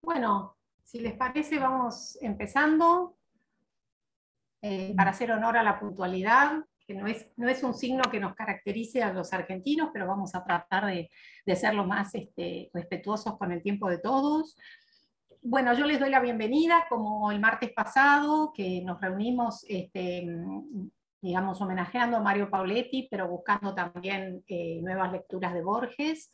Bueno, si les parece, vamos empezando. Para hacer honor a la puntualidad, que no es un signo que nos caracterice a los argentinos, pero vamos a tratar de ser lo más respetuosos con el tiempo de todos. Bueno, yo les doy la bienvenida, como el martes pasado, que nos reunimos, digamos, homenajeando a Mario Pauletti, pero buscando también nuevas lecturas de Borges.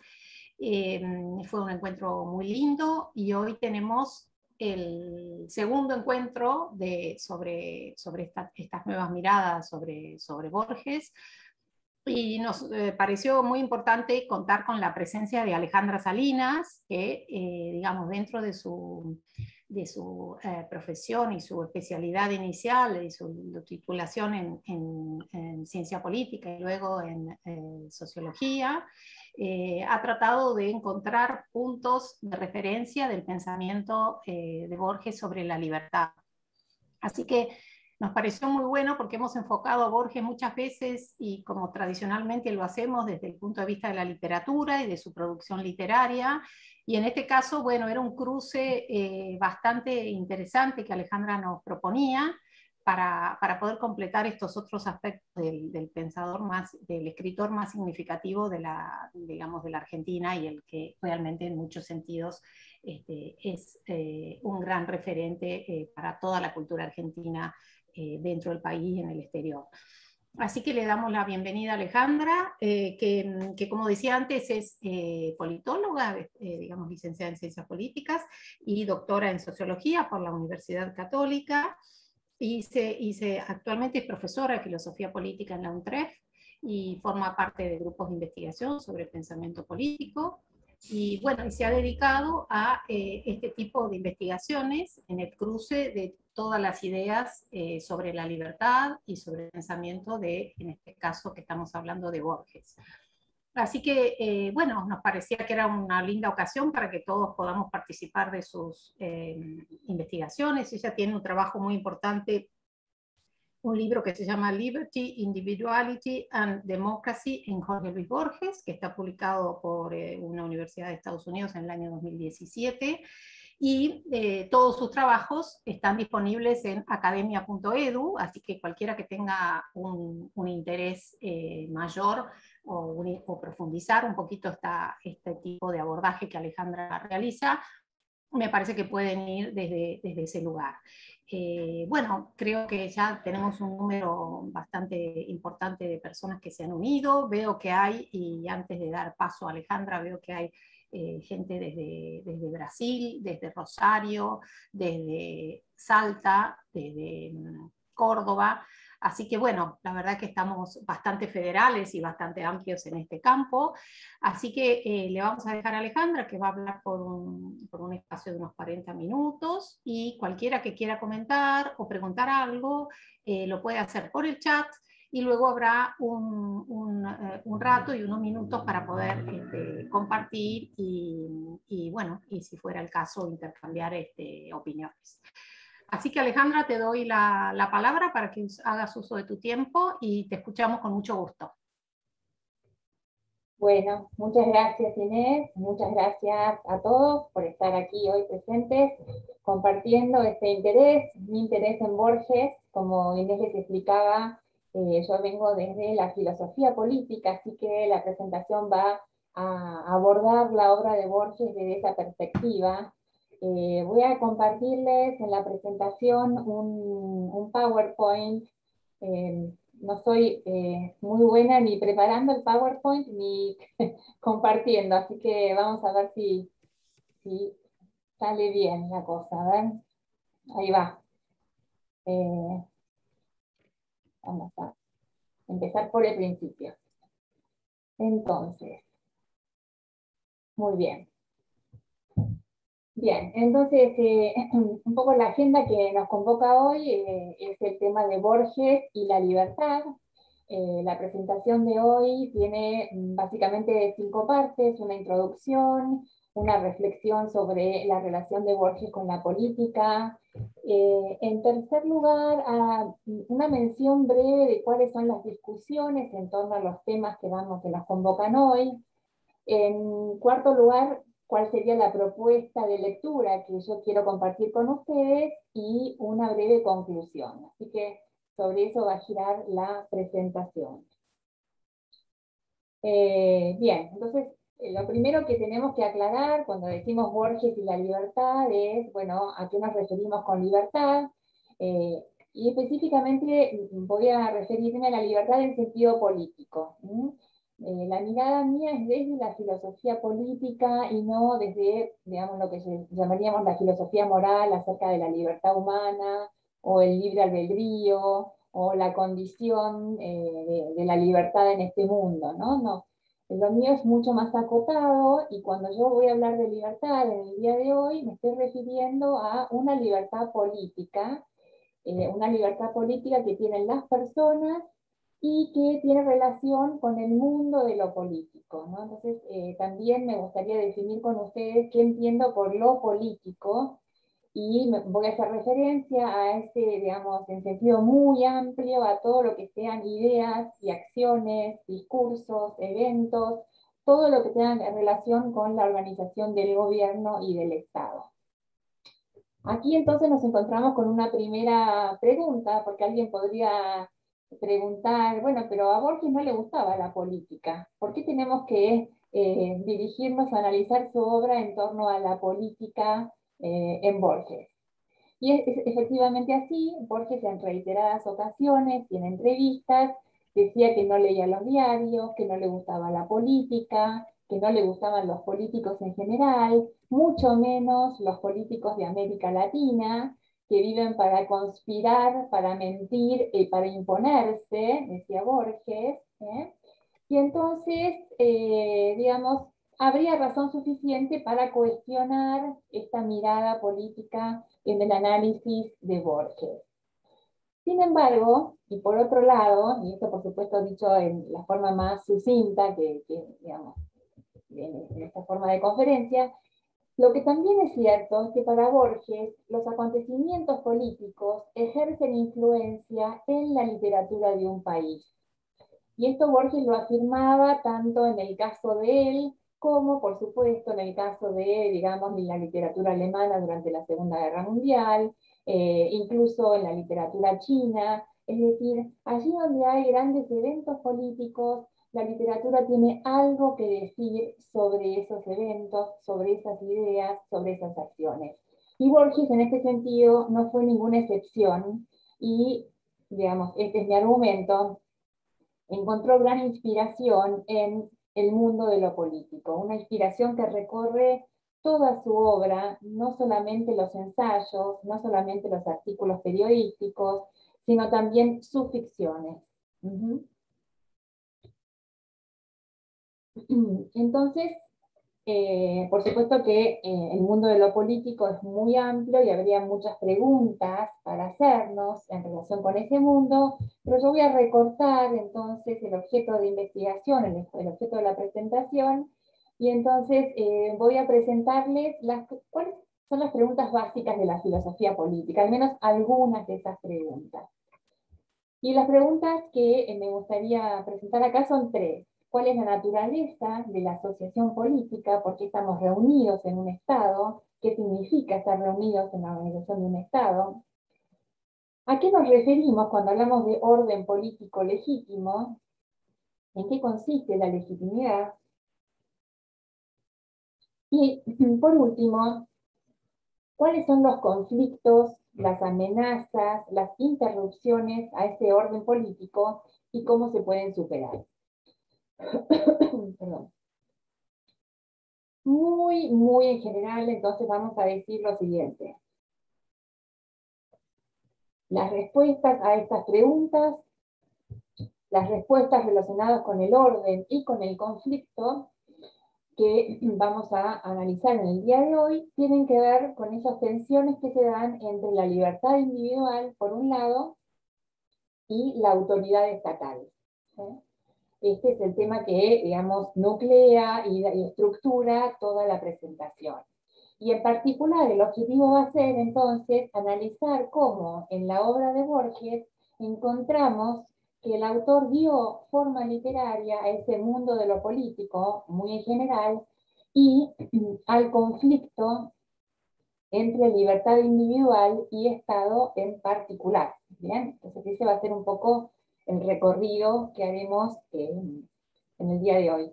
Fue un encuentro muy lindo y hoy tenemos el segundo encuentro sobre estas nuevas miradas sobre Borges, y nos pareció muy importante contar con la presencia de Alejandra Salinas, que digamos, dentro de su profesión y su especialidad inicial y su titulación en ciencia política y luego en sociología, ha tratado de encontrar puntos de referencia del pensamiento de Borges sobre la libertad. Así que nos pareció muy bueno porque hemos enfocado a Borges muchas veces, y como tradicionalmente lo hacemos, desde el punto de vista de la literatura y de su producción literaria. Y en este caso, bueno, era un cruce bastante interesante que Alejandra nos proponía para poder completar estos otros aspectos del pensador del escritor más significativo digamos, de la Argentina, y el que realmente en muchos sentidos es un gran referente para toda la cultura argentina dentro del país y en el exterior. Así que le damos la bienvenida a Alejandra, que como decía antes es politóloga, digamos, licenciada en Ciencias Políticas y doctora en Sociología por la Universidad Católica, y actualmente es profesora de Filosofía Política en la UNTREF y forma parte de grupos de investigación sobre pensamiento político. Y bueno, y se ha dedicado a este tipo de investigaciones en el cruce de todas las ideas sobre la libertad y sobre el pensamiento en este caso que estamos hablando, de Borges. Así que, bueno, nos parecía que era una linda ocasión para que todos podamos participar de sus investigaciones. Ella tiene un trabajo muy importante, un libro que se llama Liberty, Individuality and Democracy en Jorge Luis Borges, que está publicado por una universidad de Estados Unidos en el año 2017, y todos sus trabajos están disponibles en academia.edu, así que cualquiera que tenga un interés mayor o profundizar un poquito este tipo de abordaje que Alejandra realiza, me parece que pueden ir desde ese lugar. Bueno, creo que ya tenemos un número bastante importante de personas que se han unido. Veo que hay, y antes de dar paso a Alejandra, veo que hay gente desde Brasil, desde Rosario, desde Salta, desde Córdoba. Así que bueno, la verdad que estamos bastante federales y bastante amplios en este campo. Así que le vamos a dejar a Alejandra, que va a hablar por un espacio de unos 40 minutos, y cualquiera que quiera comentar o preguntar algo lo puede hacer por el chat, y luego habrá un rato y unos minutos para poder compartir y, bueno, y si fuera el caso, intercambiar opiniones. Así que Alejandra, te doy la palabra para que hagas uso de tu tiempo y te escuchamos con mucho gusto. Bueno, muchas gracias Inés, muchas gracias a todos por estar aquí hoy presentes, compartiendo este interés, mi interés en Borges. Como Inés les explicaba, yo vengo desde la filosofía política, así que la presentación va a abordar la obra de Borges desde esa perspectiva. Voy a compartirles en la presentación un PowerPoint. No soy muy buena ni preparando el PowerPoint ni compartiendo, así que vamos a ver si sale bien la cosa. A ver, ahí va. Vamos a empezar por el principio. Entonces, muy bien. Bien, entonces un poco la agenda que nos convoca hoy es el tema de Borges y la libertad. La presentación de hoy tiene básicamente 5 partes: una introducción, una reflexión sobre la relación de Borges con la política. En tercer lugar, una mención breve de cuáles son las discusiones en torno a los temas que nos convocan hoy. En cuarto lugar, cuál sería la propuesta de lectura que yo quiero compartir con ustedes y una breve conclusión. Así que sobre eso va a girar la presentación. Bien, entonces lo primero que tenemos que aclarar cuando decimos Borges y la libertad es, bueno, ¿a qué nos referimos con libertad? Y específicamente voy a referirme a la libertad en sentido político. La mirada mía es desde la filosofía política y no desde, digamos, lo que llamaríamos la filosofía moral acerca de la libertad humana o el libre albedrío o la condición de la libertad en este mundo, ¿no? No. Lo mío es mucho más acotado y cuando yo voy a hablar de libertad en el día de hoy me estoy refiriendo a una libertad política que tienen las personas y que tiene relación con el mundo de lo político, ¿no? Entonces, también me gustaría definir con ustedes qué entiendo por lo político y voy a hacer referencia a ese, digamos, en sentido muy amplio, a todo lo que sean ideas y acciones, discursos, eventos, todo lo que tenga relación con la organización del gobierno y del Estado. Aquí entonces nos encontramos con una primera pregunta, porque alguien podría preguntar, bueno, pero a Borges no le gustaba la política. ¿Por qué tenemos que dirigirnos a analizar su obra en torno a la política en Borges? Y es efectivamente así. Borges en reiteradas ocasiones y en entrevistas decía que no leía los diarios, que no le gustaba la política, que no le gustaban los políticos en general, mucho menos los políticos de América Latina, que viven para conspirar, para mentir y para imponerse, decía Borges. Y entonces, digamos, habría razón suficiente para cuestionar esta mirada política en el análisis de Borges. Sin embargo, y por otro lado, y esto por supuesto dicho en la forma más sucinta digamos, en esta forma de conferencia, lo que también es cierto es que para Borges los acontecimientos políticos ejercen influencia en la literatura de un país. Y esto Borges lo afirmaba tanto en el caso de él, como por supuesto en el caso de, digamos, la literatura alemana durante la Segunda Guerra Mundial, incluso en la literatura china. Es decir, allí donde hay grandes eventos políticos, la literatura tiene algo que decir sobre esos eventos, sobre esas ideas, sobre esas acciones. Y Borges en este sentido no fue ninguna excepción y, digamos, este es mi argumento, encontró gran inspiración en el mundo de lo político, una inspiración que recorre toda su obra, no solamente los ensayos, no solamente los artículos periodísticos, sino también sus ficciones. Entonces, por supuesto que el mundo de lo político es muy amplio y habría muchas preguntas para hacernos en relación con ese mundo, pero yo voy a recortar entonces el objeto de investigación, el objeto de la presentación, y entonces voy a presentarles cuáles son las preguntas básicas de la filosofía política, al menos algunas de esas preguntas. Y las preguntas que me gustaría presentar acá son tres. ¿Cuál es la naturaleza de la asociación política? ¿Por qué estamos reunidos en un Estado? ¿Qué significa estar reunidos en la organización de un Estado? ¿A qué nos referimos cuando hablamos de orden político legítimo? ¿En qué consiste la legitimidad? Y, por último, ¿cuáles son los conflictos, las amenazas, las interrupciones a ese orden político y cómo se pueden superar? Perdón. Muy en general, entonces vamos a decir lo siguiente. Las respuestas a estas preguntas, las respuestas relacionadas con el orden y con el conflicto que vamos a analizar en el día de hoy, tienen que ver con esas tensiones que se dan entre la libertad individual, por un lado, y la autoridad estatal. Este es el tema que, digamos, nuclea y estructura toda la presentación. Y en particular el objetivo va a ser entonces analizar cómo en la obra de Borges encontramos que el autor dio forma literaria a ese mundo de lo político, muy en general, y al conflicto entre libertad individual y Estado en particular. ¿Bien? Entonces ese va a ser un poco el recorrido que haremos en el día de hoy.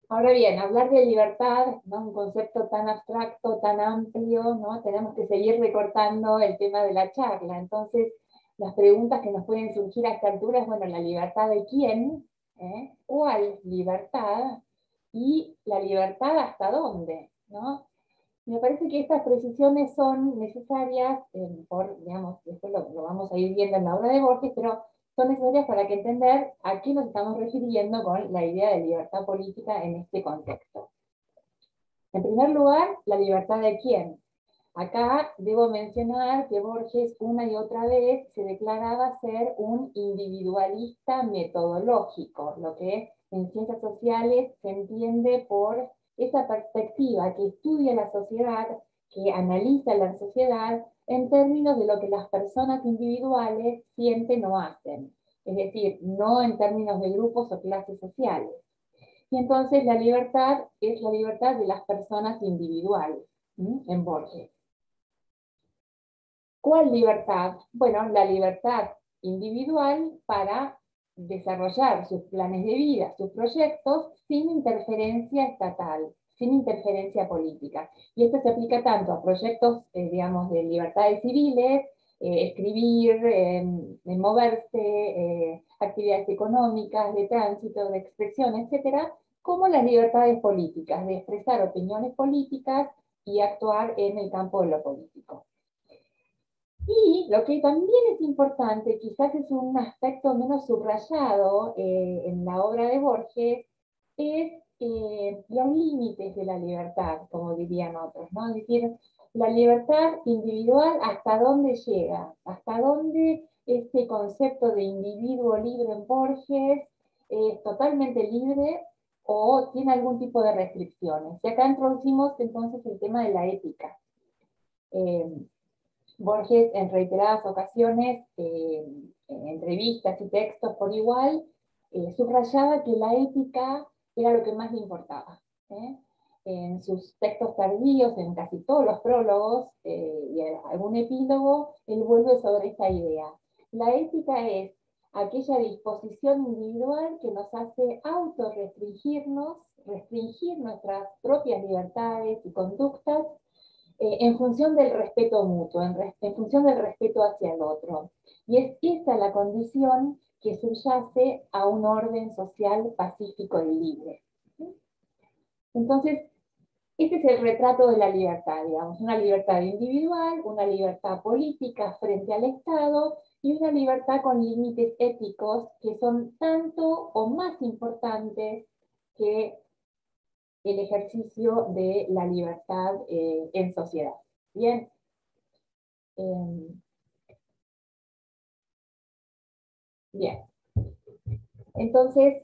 Ahora bien, hablar de libertad, ¿no? Un concepto tan abstracto, tan amplio, ¿no? Tenemos que seguir recortando el tema de la charla. Entonces, las preguntas que nos pueden surgir a esta altura es, bueno, ¿la libertad de quién? ¿Cuál libertad? Y la libertad hasta dónde, ¿no? Me parece que estas precisiones son necesarias, digamos, después lo vamos a ir viendo en la obra de Borges, pero son necesarias para que entender a qué nos estamos refiriendo con la idea de libertad política en este contexto. En primer lugar, la libertad de quién. Acá debo mencionar que Borges una y otra vez se declaraba ser un individualista metodológico, lo que en ciencias sociales se entiende por esa perspectiva que estudia la sociedad, que analiza la sociedad en términos de lo que las personas individuales sienten o hacen, es decir, no en términos de grupos o clases sociales. Y entonces la libertad es la libertad de las personas individuales, en Borges. ¿Cuál libertad? Bueno, la libertad individual para desarrollar sus planes de vida, sus proyectos, sin interferencia estatal, sin interferencia política. Y esto se aplica tanto a proyectos, digamos, de libertades civiles, escribir, moverse, actividades económicas, de tránsito, de expresión, etcétera, como las libertades políticas, de expresar opiniones políticas y actuar en el campo de lo político. Y lo que también es importante, quizás es un aspecto menos subrayado en la obra de Borges, es los límites de la libertad, como dirían otros, ¿no? Es decir, la libertad individual, ¿hasta dónde llega? ¿Hasta dónde este concepto de individuo libre en Borges es totalmente libre o tiene algún tipo de restricciones? Y acá introducimos entonces el tema de la ética. Borges en reiteradas ocasiones, en entrevistas y textos por igual, subrayaba que la ética era lo que más le importaba. En sus textos tardíos, en casi todos los prólogos y algún epílogo, él vuelve sobre esta idea. La ética es aquella disposición individual que nos hace autorrestringirnos, restringir nuestras propias libertades y conductas en función del respeto mutuo, en función del respeto hacia el otro. Y es esa la condición que subyace a un orden social pacífico y libre. Entonces, este es el retrato de la libertad, digamos, una libertad individual, una libertad política frente al Estado y una libertad con límites éticos que son tanto o más importantes que el ejercicio de la libertad en sociedad. Bien. Bien. Entonces,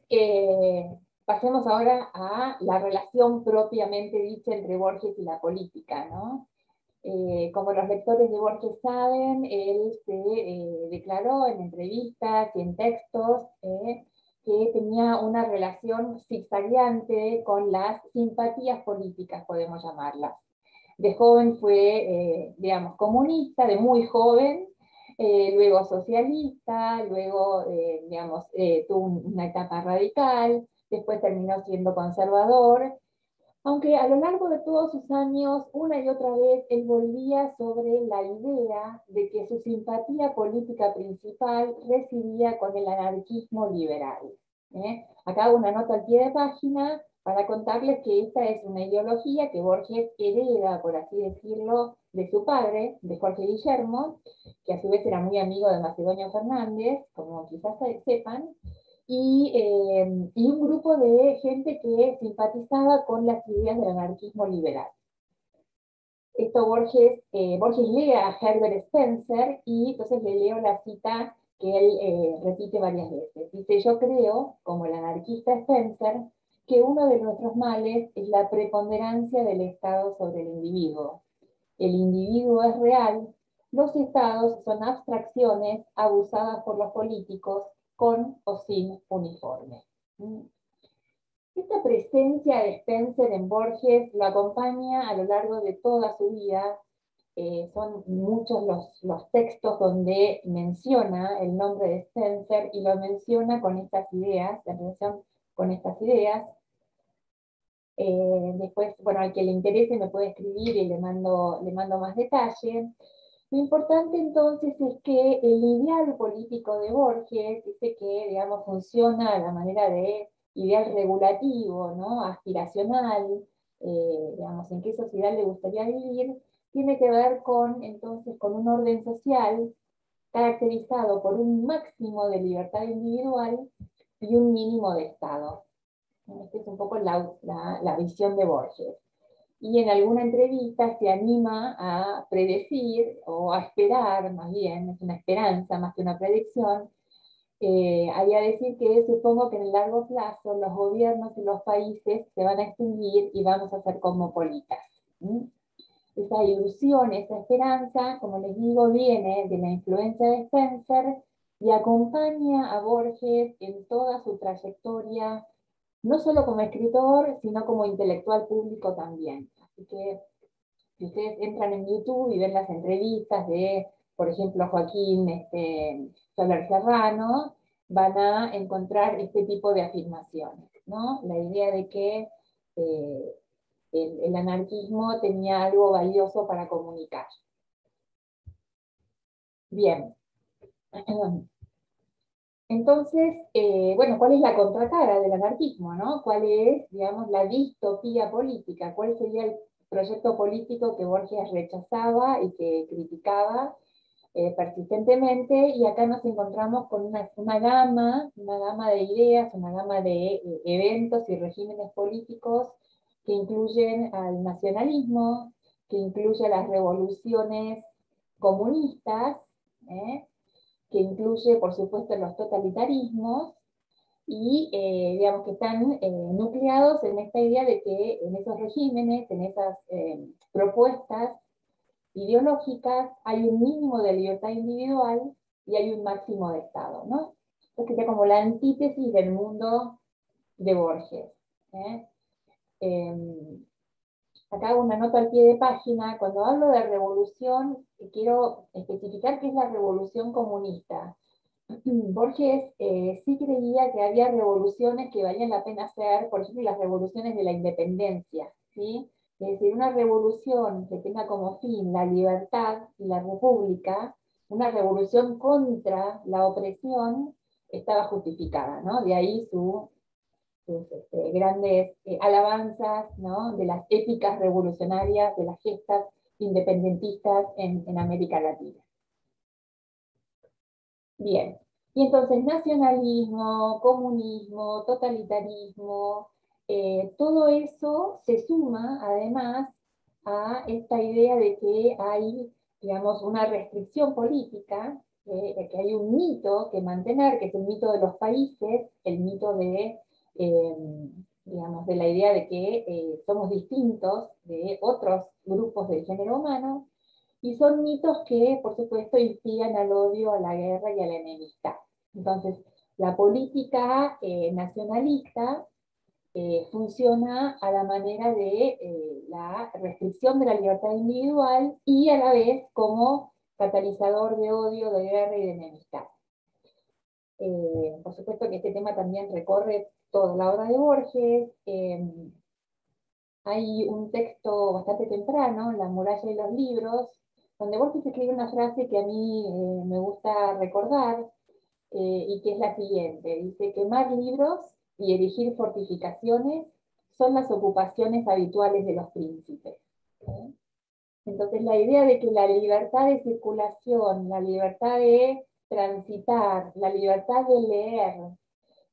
pasemos ahora a la relación propiamente dicha entre Borges y la política, ¿no? Como los lectores de Borges saben, él se declaró en entrevistas y en textos que tenía una relación zigzagueante con las simpatías políticas, podemos llamarlas. De joven fue, digamos, comunista, de muy joven, luego socialista, luego, digamos, tuvo una etapa radical, después terminó siendo conservador, aunque a lo largo de todos sus años, una y otra vez, él volvía sobre la idea de que su simpatía política principal residía con el anarquismo liberal. Acá hago una nota al pie de página para contarles que esta es una ideología que Borges hereda, por así decirlo, de su padre, de Jorge Guillermo, que a su vez era muy amigo de Macedonio Fernández, como quizás sepan, y un grupo de gente que simpatizaba con las ideas del anarquismo liberal. Esto Borges lee a Herbert Spencer y entonces le leo la cita que él repite varias veces. Dice: yo creo, como el anarquista Spencer, que uno de nuestros males es la preponderancia del Estado sobre el individuo. El individuo es real, los estados son abstracciones abusadas por los políticos con o sin uniforme. Esta presencia de Spencer en Borges lo acompaña a lo largo de toda su vida. Son muchos los textos donde menciona el nombre de Spencer y lo menciona con estas ideas, en relación con estas ideas. Después, bueno, al que le interese me puede escribir y le mando más detalle. Lo importante entonces es que el ideal político de Borges, dice que, digamos, funciona a la manera de ideal regulativo, ¿no? Aspiracional, digamos, en qué sociedad le gustaría vivir, tiene que ver con, entonces, con un orden social caracterizado por un máximo de libertad individual y un mínimo de Estado. Esta es un poco la visión de Borges. Y en alguna entrevista se anima a predecir, o a esperar, más bien, es una esperanza más que una predicción, a decir que supongo que en el largo plazo los gobiernos y los países se van a extinguir y vamos a ser cosmopolitas. Esa ilusión, esa esperanza, como les digo, viene de la influencia de Spencer y acompaña a Borges en toda su trayectoria, no solo como escritor, sino como intelectual público también. Así que si ustedes entran en YouTube y ven las entrevistas de, por ejemplo, Joaquín Soler Serrano, van a encontrar este tipo de afirmaciones, ¿no? La idea de que el anarquismo tenía algo valioso para comunicar. Bien. Entonces, bueno, ¿cuál es la contracara del anarquismo, no? ¿Cuál es, digamos, la distopía política? ¿Cuál sería el proyecto político que Borges rechazaba y que criticaba persistentemente? Y acá nos encontramos con una gama de ideas, una gama de eventos y regímenes políticos que incluyen al nacionalismo, que incluye las revoluciones comunistas, que incluye, por supuesto, los totalitarismos, y digamos que están nucleados en esta idea de que en esos regímenes, en esas propuestas ideológicas, hay un mínimo de libertad individual y hay un máximo de Estado, ¿no? Esto sería como la antítesis del mundo de Borges. ¿eh? Acá hago una nota al pie de página. Cuando hablo de revolución, quiero especificar qué es la revolución comunista. Borges sí creía que había revoluciones que valían la pena hacer, por ejemplo, las revoluciones de la independencia, ¿sí? Es decir, una revolución que tenga como fin la libertad y la república, una revolución contra la opresión, estaba justificada, ¿no? De ahí sus grandes alabanzas, ¿no? De las épicas revolucionarias, de las gestas independentistas en América Latina. Bien, y entonces nacionalismo, comunismo, totalitarismo, todo eso se suma además a esta idea de que hay, digamos, una restricción política, que hay un mito que mantener, que es el mito de los países, el mito de, digamos, de la idea de que somos distintos de otros grupos del género humano, y son mitos que, por supuesto, instigan al odio, a la guerra y a la enemistad. Entonces, la política nacionalista funciona a la manera de la restricción de la libertad individual y a la vez como catalizador de odio, de guerra y de enemistad. Por supuesto que este tema también recorre toda la obra de Borges. Hay un texto bastante temprano, La muralla y los libros, donde Borges escribe una frase que a mí me gusta recordar, y que es la siguiente. Dice: quemar libros y erigir fortificaciones son las ocupaciones habituales de los príncipes. Entonces la idea de que la libertad de circulación, la libertad de transitar, la libertad de leer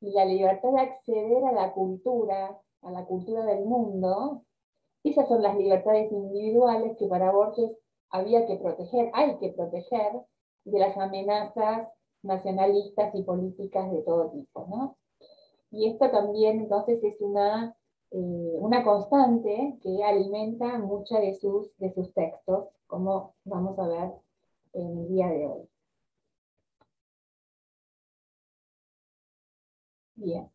y la libertad de acceder a la cultura del mundo, esas son las libertades individuales que para Borges había que proteger, hay que proteger de las amenazas nacionalistas y políticas de todo tipo, ¿no? Y esto también entonces es una constante que alimenta muchos de sus textos, como vamos a ver en el día de hoy. Bien.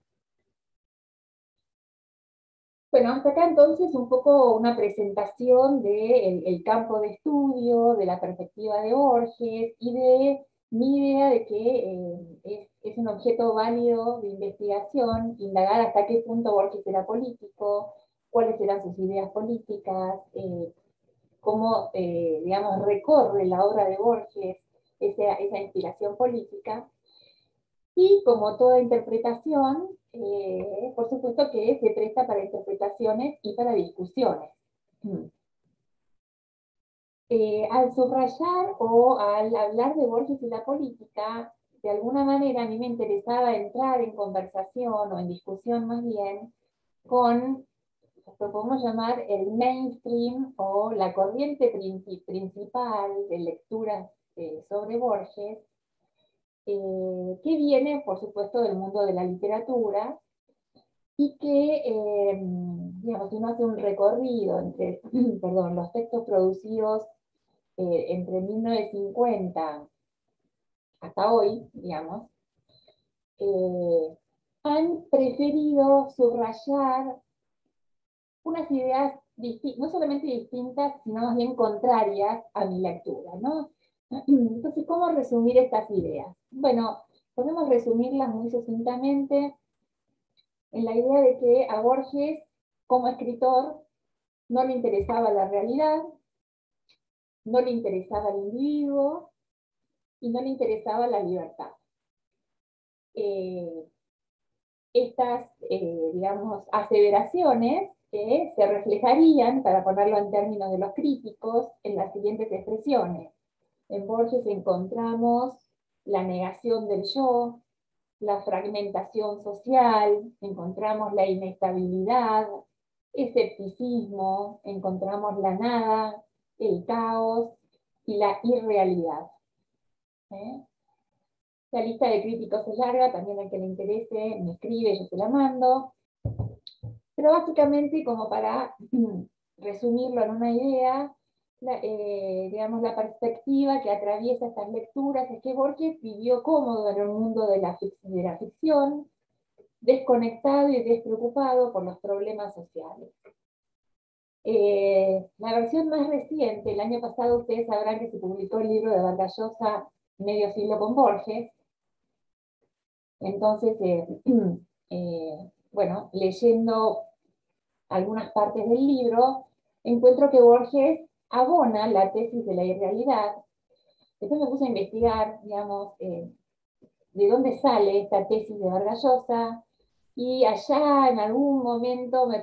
Bueno, hasta acá entonces un poco una presentación del campo de estudio, de la perspectiva de Borges y de mi idea de que es un objeto válido de investigación, indagar hasta qué punto Borges era político, cuáles eran sus ideas políticas, cómo, digamos, recorre la obra de Borges esa inspiración política. Y como toda interpretación, por supuesto que se presta para interpretaciones y para discusiones. Al subrayar o al hablar de Borges y la política, de alguna manera a mí me interesaba entrar en conversación o en discusión más bien con lo que podemos llamar el mainstream o la corriente principal de lecturas sobre Borges, que viene, por supuesto, del mundo de la literatura y que, digamos, si uno hace un recorrido entre perdón, los textos producidos entre 1950 hasta hoy, digamos, han preferido subrayar unas ideas no solamente distintas, sino más bien contrarias a mi lectura, ¿no? Entonces, ¿cómo resumir estas ideas? Bueno, podemos resumirlas muy sucintamente en la idea de que a Borges, como escritor, no le interesaba la realidad, no le interesaba el individuo y no le interesaba la libertad. Estas, digamos, aseveraciones se reflejarían, para ponerlo en términos de los críticos, en las siguientes expresiones. En Borges encontramos la negación del yo, la fragmentación social, encontramos la inestabilidad, escepticismo, encontramos la nada, el caos y la irrealidad. La lista de críticos es larga, también al que le interese me escribe, yo se la mando. Pero básicamente, como para resumirlo en una idea, digamos, la perspectiva que atraviesa estas lecturas es que Borges vivió cómodo en el mundo de la ficción, desconectado y despreocupado por los problemas sociales. La versión más reciente, el año pasado ustedes sabrán que se publicó el libro de Vargas Llosa, Medio siglo con Borges. Entonces, bueno, leyendo algunas partes del libro, encuentro que Borges abona la tesis de la irrealidad. Después me puse a investigar, digamos, de dónde sale esta tesis de Vargas Llosa, y allá en algún momento me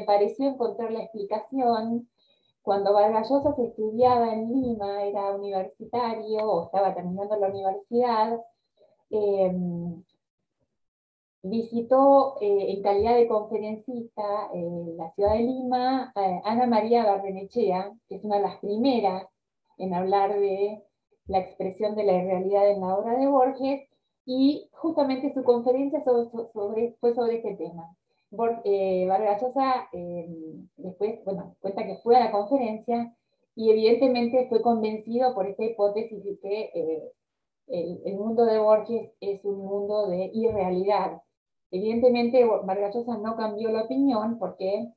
pareció encontrar la explicación. Cuando Vargas Llosa se estudiaba en Lima, era universitario o estaba terminando la universidad, visitó en calidad de conferencista en la ciudad de Lima Ana María Barrenechea, que es una de las primeras en hablar de la expresión de la irrealidad en la obra de Borges, y justamente su conferencia fue sobre este tema. Vargas Llosa después, bueno, cuenta que fue a la conferencia y evidentemente fue convencido por esta hipótesis de que el mundo de Borges es un mundo de irrealidad. Evidentemente, Vargas Llosa no cambió la opinión porque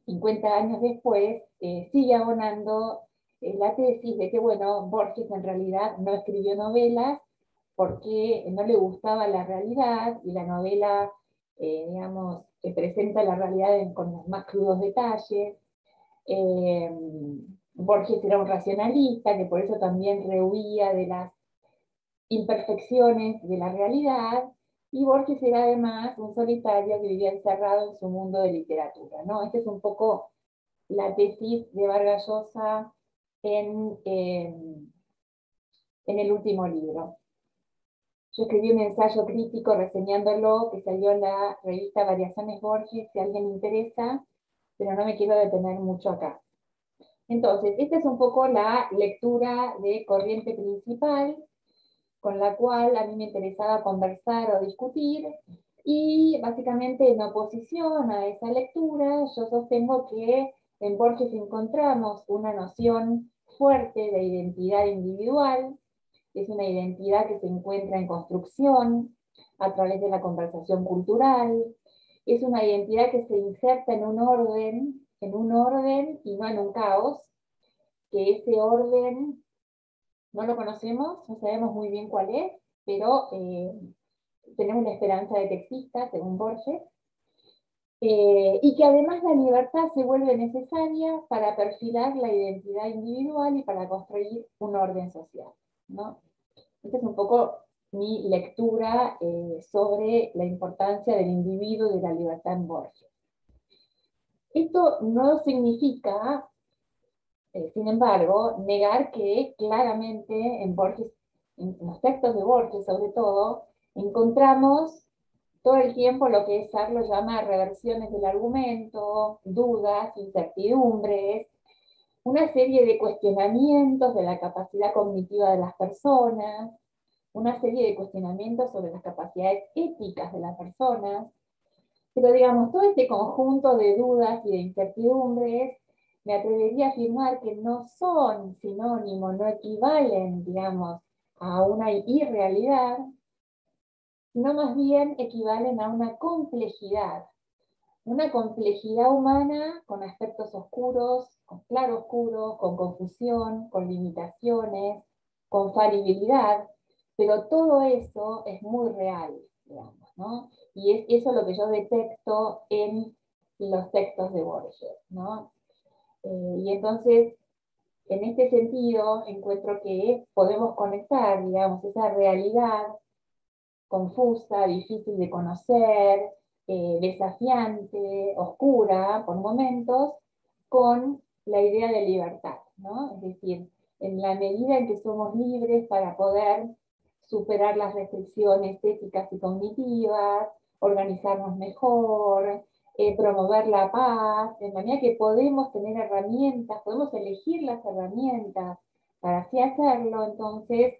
50 años después sigue abonando la tesis de que, bueno, Borges en realidad no escribió novelas porque no le gustaba la realidad, y la novela, digamos, presenta la realidad con los más crudos detalles. Borges era un racionalista, que por eso también rehuía de las imperfecciones de la realidad, y Borges era además un solitario que vivía encerrado en su mundo de literatura, ¿no? Esta es un poco la tesis de Vargas Llosa en el último libro. Yo escribí un ensayo crítico reseñándolo, que salió en la revista Variaciones Borges, si a alguien le interesa, pero no me quiero detener mucho acá. Entonces, esta es un poco la lectura de corriente principal, con la cual a mí me interesaba conversar o discutir, y básicamente en oposición a esa lectura yo sostengo que en Borges encontramos una noción fuerte de identidad individual, que es una identidad que se encuentra en construcción, a través de la conversación cultural. Es una identidad que se inserta en un orden y no en un caos, que ese orden no lo conocemos, no sabemos muy bien cuál es, pero tenemos la esperanza de que exista, según Borges, y que además la libertad se vuelve necesaria para perfilar la identidad individual y para construir un orden social, ¿no? Esta es un poco mi lectura sobre la importancia del individuo y de la libertad en Borges. Esto no significa, sin embargo, negar que claramente en Borges, en los textos de Borges sobre todo, encontramos todo el tiempo lo que Sarlo llama reversiones del argumento, dudas, incertidumbres, una serie de cuestionamientos de la capacidad cognitiva de las personas, una serie de cuestionamientos sobre las capacidades éticas de las personas, pero digamos, todo este conjunto de dudas y de incertidumbres, me atrevería a afirmar que no son sinónimos, no equivalen, digamos, a una irrealidad, sino más bien equivalen a una complejidad humana con aspectos oscuros, con claroscuros, con confusión, con limitaciones, con falibilidad, pero todo eso es muy real, digamos, ¿no? Y es eso lo que yo detecto en los textos de Borges, ¿no? Y entonces, en este sentido, encuentro que podemos conectar, digamos, esa realidad confusa, difícil de conocer, desafiante, oscura por momentos, con la idea de libertad, ¿no? Es decir, en la medida en que somos libres para poder superar las restricciones éticas y cognitivas, organizarnos mejor, promover la paz, de manera que podemos tener herramientas, podemos elegir las herramientas para así hacerlo, entonces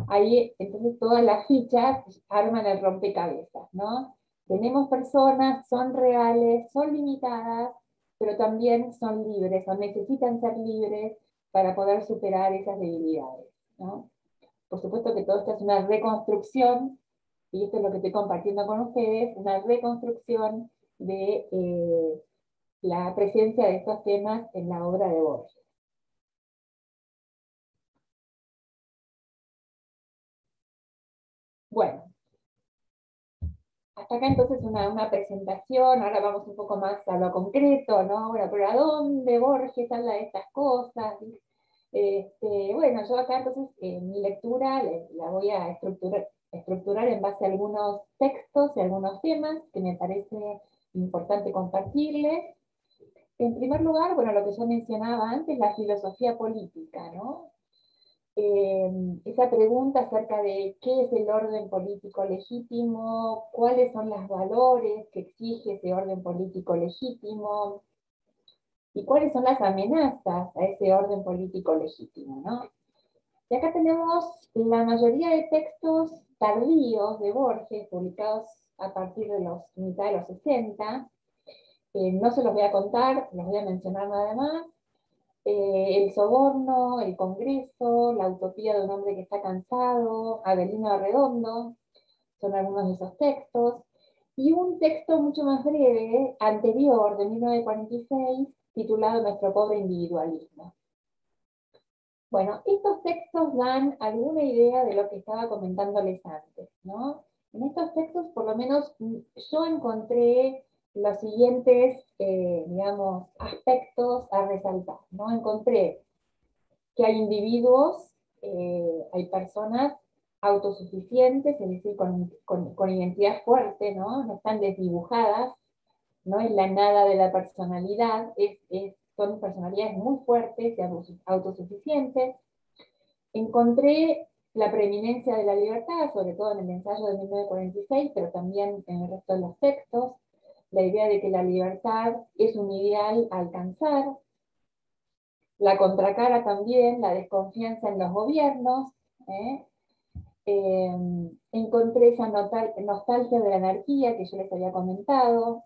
ahí entonces todas las fichas arman el rompecabezas, ¿no? Tenemos personas, son reales, son limitadas, pero también son libres o necesitan ser libres para poder superar esas debilidades, ¿no? Por supuesto que todo esto es una reconstrucción, y esto es lo que estoy compartiendo con ustedes, una reconstrucción de la presencia de estos temas en la obra de Borges. Bueno, hasta acá entonces una presentación, ahora vamos un poco más a lo concreto, ¿no? Bueno, pero ¿a dónde Borges habla de estas cosas? Bueno, yo acá entonces mi lectura la voy a estructurar en base a algunos textos y algunos temas que me parece importante compartirles. En primer lugar, bueno, lo que yo mencionaba antes, la filosofía política, ¿no? Esa pregunta acerca de qué es el orden político legítimo, cuáles son los valores que exige ese orden político legítimo, y cuáles son las amenazas a ese orden político legítimo, ¿no? Y acá tenemos la mayoría de textos tardíos de Borges, publicados a partir de los mitad de los 60. No se los voy a contar, los voy a mencionar nada más. El soborno, el Congreso, la utopía de un hombre que está cansado, Avelino Arredondo, son algunos de esos textos. Y un texto mucho más breve, anterior, de 1946, titulado Nuestro pobre individualismo. Bueno, estos textos dan alguna idea de lo que estaba comentándoles antes, ¿no? En estos textos, por lo menos, yo encontré los siguientes, digamos, aspectos a resaltar, ¿no? Encontré que hay individuos, hay personas autosuficientes, es decir, con identidad fuerte, ¿no? No están desdibujadas, no es la nada de la personalidad, son personalidades muy fuertes y autosuficientes. Encontré la preeminencia de la libertad, sobre todo en el ensayo de 1946, pero también en el resto de los textos, la idea de que la libertad es un ideal a alcanzar, la contracara también, la desconfianza en los gobiernos, encontré esa nostalgia de la anarquía que yo les había comentado,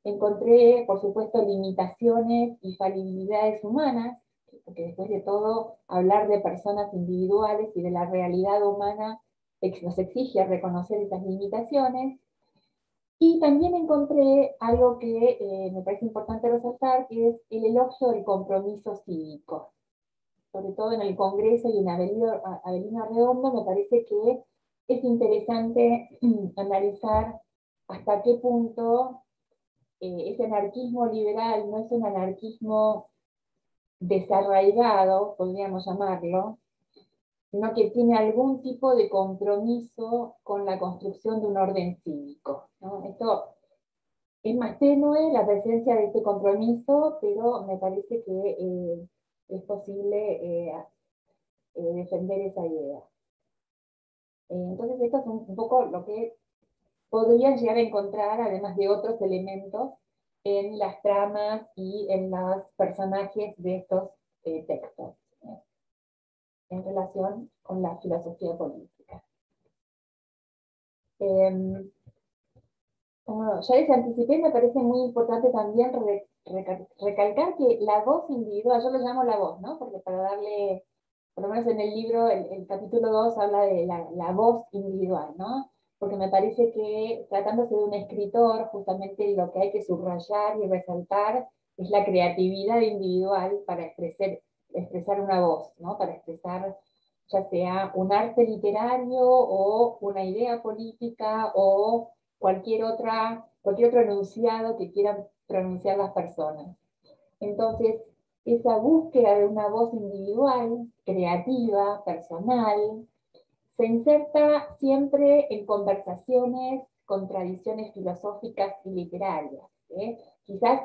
encontré, por supuesto, limitaciones y falibilidades humanas, porque después de todo, hablar de personas individuales y de la realidad humana nos exige reconocer esas limitaciones. Y también encontré algo que me parece importante resaltar, que es el elogio del compromiso cívico. Sobre todo en el Congreso y en Avelino Redondo, me parece que es interesante analizar hasta qué punto ese anarquismo liberal no es un anarquismo desarraigado, podríamos llamarlo, sino que tiene algún tipo de compromiso con la construcción de un orden cívico, ¿no? Esto es más tenue, la presencia de este compromiso, pero me parece que es posible defender esa idea. Entonces esto es un poco lo que podrían llegar a encontrar, además de otros elementos, en las tramas y en los personajes de estos textos, en relación con la filosofía política. Como ya les anticipé, me parece muy importante también recalcar que la voz individual, yo lo llamo la voz, ¿no? Porque para darle, por lo menos en el libro, el capítulo 2 habla de la voz individual, ¿no? Porque me parece que tratándose de un escritor, justamente lo que hay que subrayar y resaltar es la creatividad individual para expresar una voz, ¿no? Para expresar ya sea un arte literario o una idea política o cualquier otro enunciado que quieran pronunciar las personas. Entonces, esa búsqueda de una voz individual, creativa, personal, se inserta siempre en conversaciones con tradiciones filosóficas y literarias. Quizás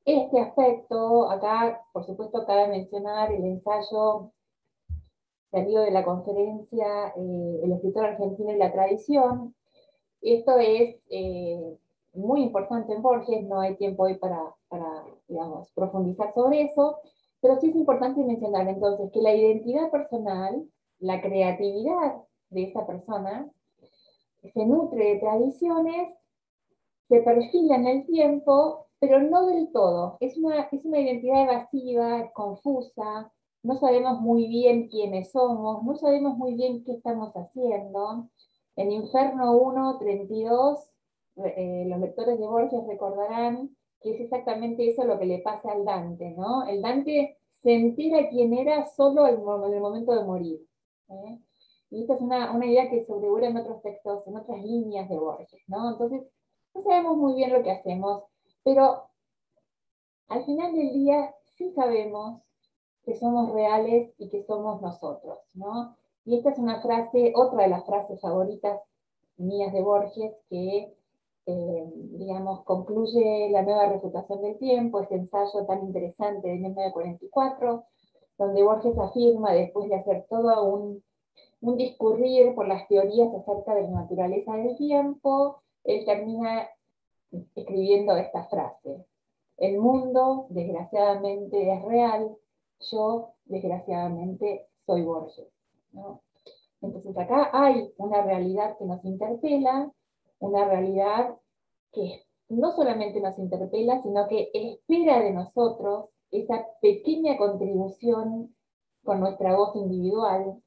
este aspecto, acá por supuesto cabe mencionar el ensayo salido de la conferencia El escritor argentino y la tradición. Esto es muy importante en Borges, no hay tiempo hoy para digamos, profundizar sobre eso, pero sí es importante mencionar entonces que la identidad personal, la creatividad de esa persona, se nutre de tradiciones, se perfila en el tiempo, pero no del todo. Es una identidad evasiva, es confusa, no sabemos muy bien quiénes somos, no sabemos muy bien qué estamos haciendo. En Inferno 1, 32, los lectores de Borges recordarán que es exactamente eso lo que le pasa al Dante, ¿no? El Dante se entera quién era solo en el momento de morir. Y esta es una idea que sobrevuela en otros textos, en otras líneas de Borges, ¿no? Entonces, no sabemos muy bien lo que hacemos, pero al final del día sí sabemos que somos reales y que somos nosotros, ¿no? Y esta es una frase, otra de las frases favoritas mías de Borges, que, digamos, concluye La nueva refutación del tiempo, este ensayo tan interesante de 1944, donde Borges afirma, después de hacer todo un discurrir por las teorías acerca de la naturaleza del tiempo, él termina escribiendo esta frase: el mundo, desgraciadamente, es real, yo, desgraciadamente, soy Borges, ¿no? Entonces acá hay una realidad que nos interpela, una realidad que no solamente nos interpela, sino que espera de nosotros esa pequeña contribución con nuestra voz individual.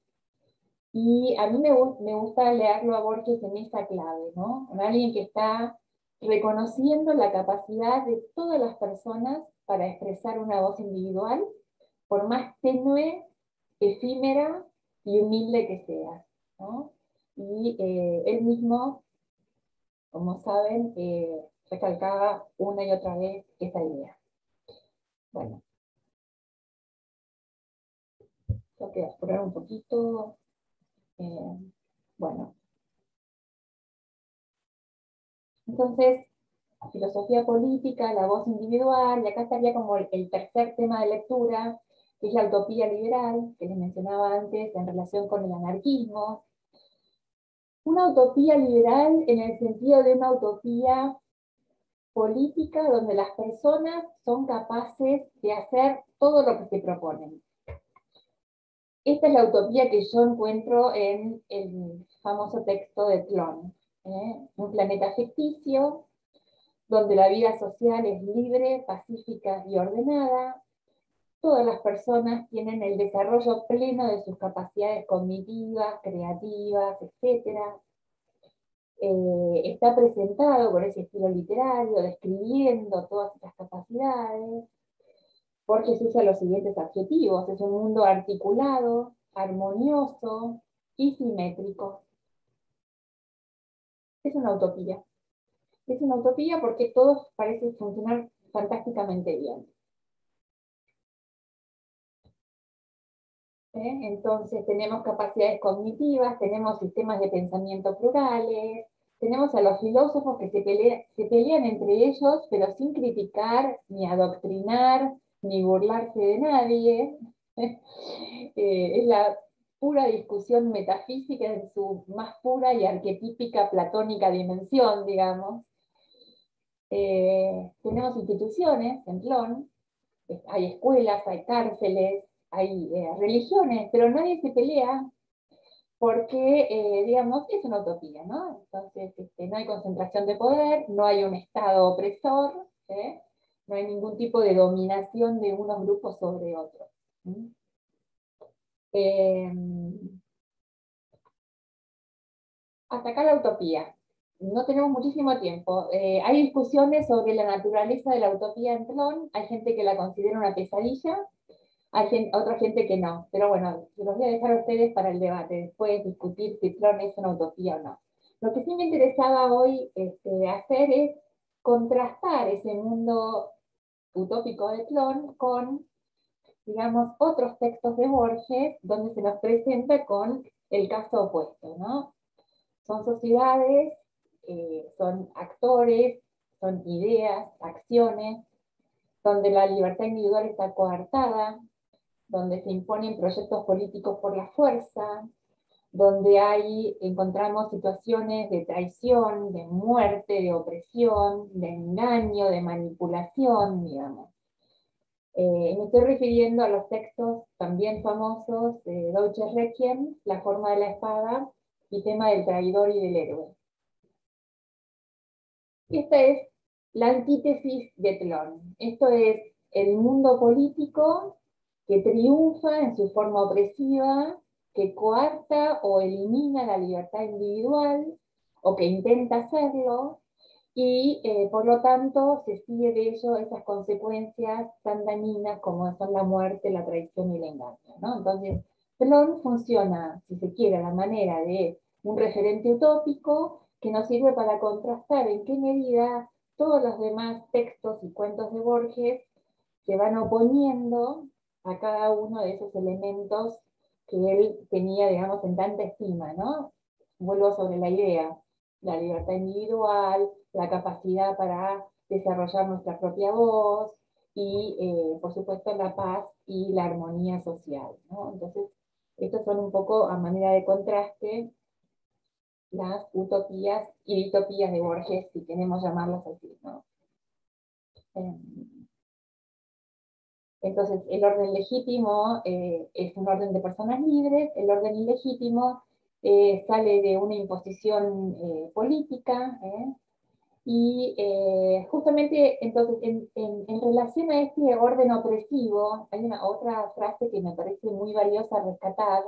Y a mí me gusta leerlo a Borges en esa clave, ¿no? En alguien que está reconociendo la capacidad de todas las personas para expresar una voz individual, por más tenue, efímera y humilde que sea, ¿no? Y él mismo, como saben, recalcaba una y otra vez esa idea. Bueno, tengo que apurar un poquito. Bueno, entonces, filosofía política, la voz individual, y acá estaría como el tercer tema de lectura, que es la utopía liberal, que les mencionaba antes en relación con el anarquismo. Una utopía liberal en el sentido de una utopía política donde las personas son capaces de hacer todo lo que se proponen. Esta es la utopía que yo encuentro en el famoso texto de Tlön, un planeta ficticio donde la vida social es libre, pacífica y ordenada, todas las personas tienen el desarrollo pleno de sus capacidades cognitivas, creativas, etc. Está presentado por ese estilo literario, describiendo todas estas capacidades. Borges usa los siguientes adjetivos: es un mundo articulado, armonioso y simétrico. Es una utopía. Es una utopía porque todo parece funcionar fantásticamente bien. Entonces tenemos capacidades cognitivas, tenemos sistemas de pensamiento plurales, tenemos a los filósofos que se pelean entre ellos, pero sin criticar, ni adoctrinar, ni burlarse de nadie. Es la pura discusión metafísica en su más pura y arquetípica platónica dimensión, digamos. Tenemos instituciones en Plon, hay escuelas, hay cárceles, hay religiones, pero nadie se pelea porque, digamos, es una utopía, ¿no? Entonces, no hay concentración de poder, no hay un Estado opresor, no hay ningún tipo de dominación de unos grupos sobre otros. Hasta acá la utopía. No tenemos muchísimo tiempo. Hay discusiones sobre la naturaleza de la utopía en Plon, hay gente que la considera una pesadilla, hay otra gente que no, pero bueno, se los voy a dejar a ustedes para el debate, después discutir si Plon es una utopía o no. Lo que sí me interesaba hoy hacer es contrastar ese mundo utópico de Plon con, digamos, otros textos de Borges, donde se nos presenta con el caso opuesto, ¿no? Son sociedades, son actores, son ideas, acciones, donde la libertad individual está coartada, donde se imponen proyectos políticos por la fuerza, donde encontramos situaciones de traición, de muerte, de opresión, de engaño, de manipulación, digamos. Me estoy refiriendo a los textos también famosos de Deutsche Requiem, La forma de la espada y Tema del traidor y del héroe. Esta es la antítesis de Plon. Esto es el mundo político que triunfa en su forma opresiva, que coarta o elimina la libertad individual, o que intenta hacerlo, y por lo tanto se sigue de ello esas consecuencias tan dañinas como son la muerte, la traición y el engaño, ¿no? Entonces, Plon funciona, si se quiere, a la manera de un referente utópico que nos sirve para contrastar en qué medida todos los demás textos y cuentos de Borges se van oponiendo a cada uno de esos elementos que él tenía, digamos, en tanta estima, ¿no? Vuelvo sobre la idea: la libertad individual, la capacidad para desarrollar nuestra propia voz y, por supuesto, la paz y la armonía social, ¿no? Entonces, estos son un poco, a manera de contraste, las utopías y ditopías de Borges, si queremos llamarlas así, ¿no? Entonces, el orden legítimo es un orden de personas libres, el orden ilegítimo sale de una imposición política, y justamente, entonces, en relación a este orden opresivo, hay una otra frase que me parece muy valiosa rescatar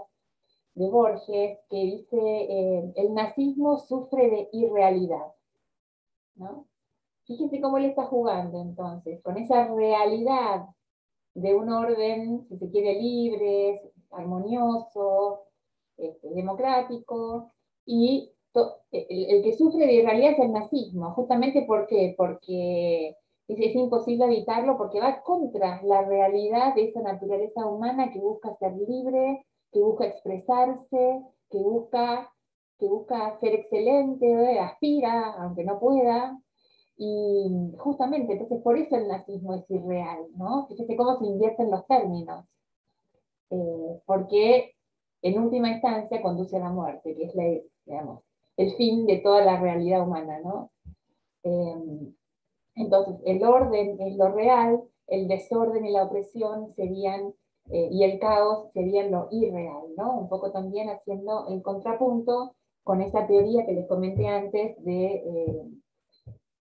de Borges, que dice, el nazismo sufre de irrealidad, ¿no? Fíjense cómo él está jugando entonces, con esa realidad de un orden, si se quiere, libre, armonioso, democrático, y el que sufre de irrealidad es el nazismo. Justamente ¿por qué? Porque es imposible evitarlo, porque va contra la realidad de esa naturaleza humana que busca ser libre, que busca expresarse, que busca ser excelente, aspira, aunque no pueda. Y justamente, entonces por eso el nazismo es irreal, ¿no? Fíjese cómo se invierten los términos. Porque en última instancia conduce a la muerte, que es digamos, el fin de toda la realidad humana, ¿no? Entonces, el orden es lo real, el desorden y la opresión serían, y el caos serían lo irreal, ¿no? Un poco también haciendo el contrapunto con esa teoría que les comenté antes de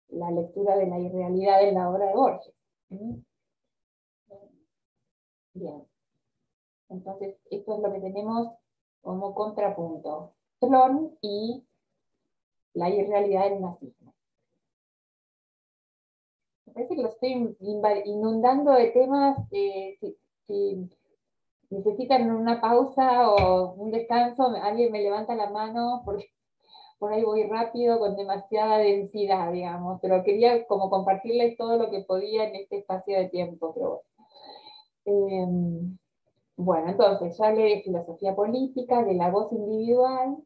la lectura de la irrealidad en la obra de Borges. Bien, entonces esto es lo que tenemos como contrapunto. Tron y la irrealidad del nazismo. Me parece que lo estoy inundando de temas. Si necesitan una pausa o un descanso, alguien me levanta la mano porque por ahí voy rápido con demasiada densidad, digamos, pero quería como compartirles todo lo que podía en este espacio de tiempo. Pero, bueno, entonces ya leí de filosofía política, de la voz individual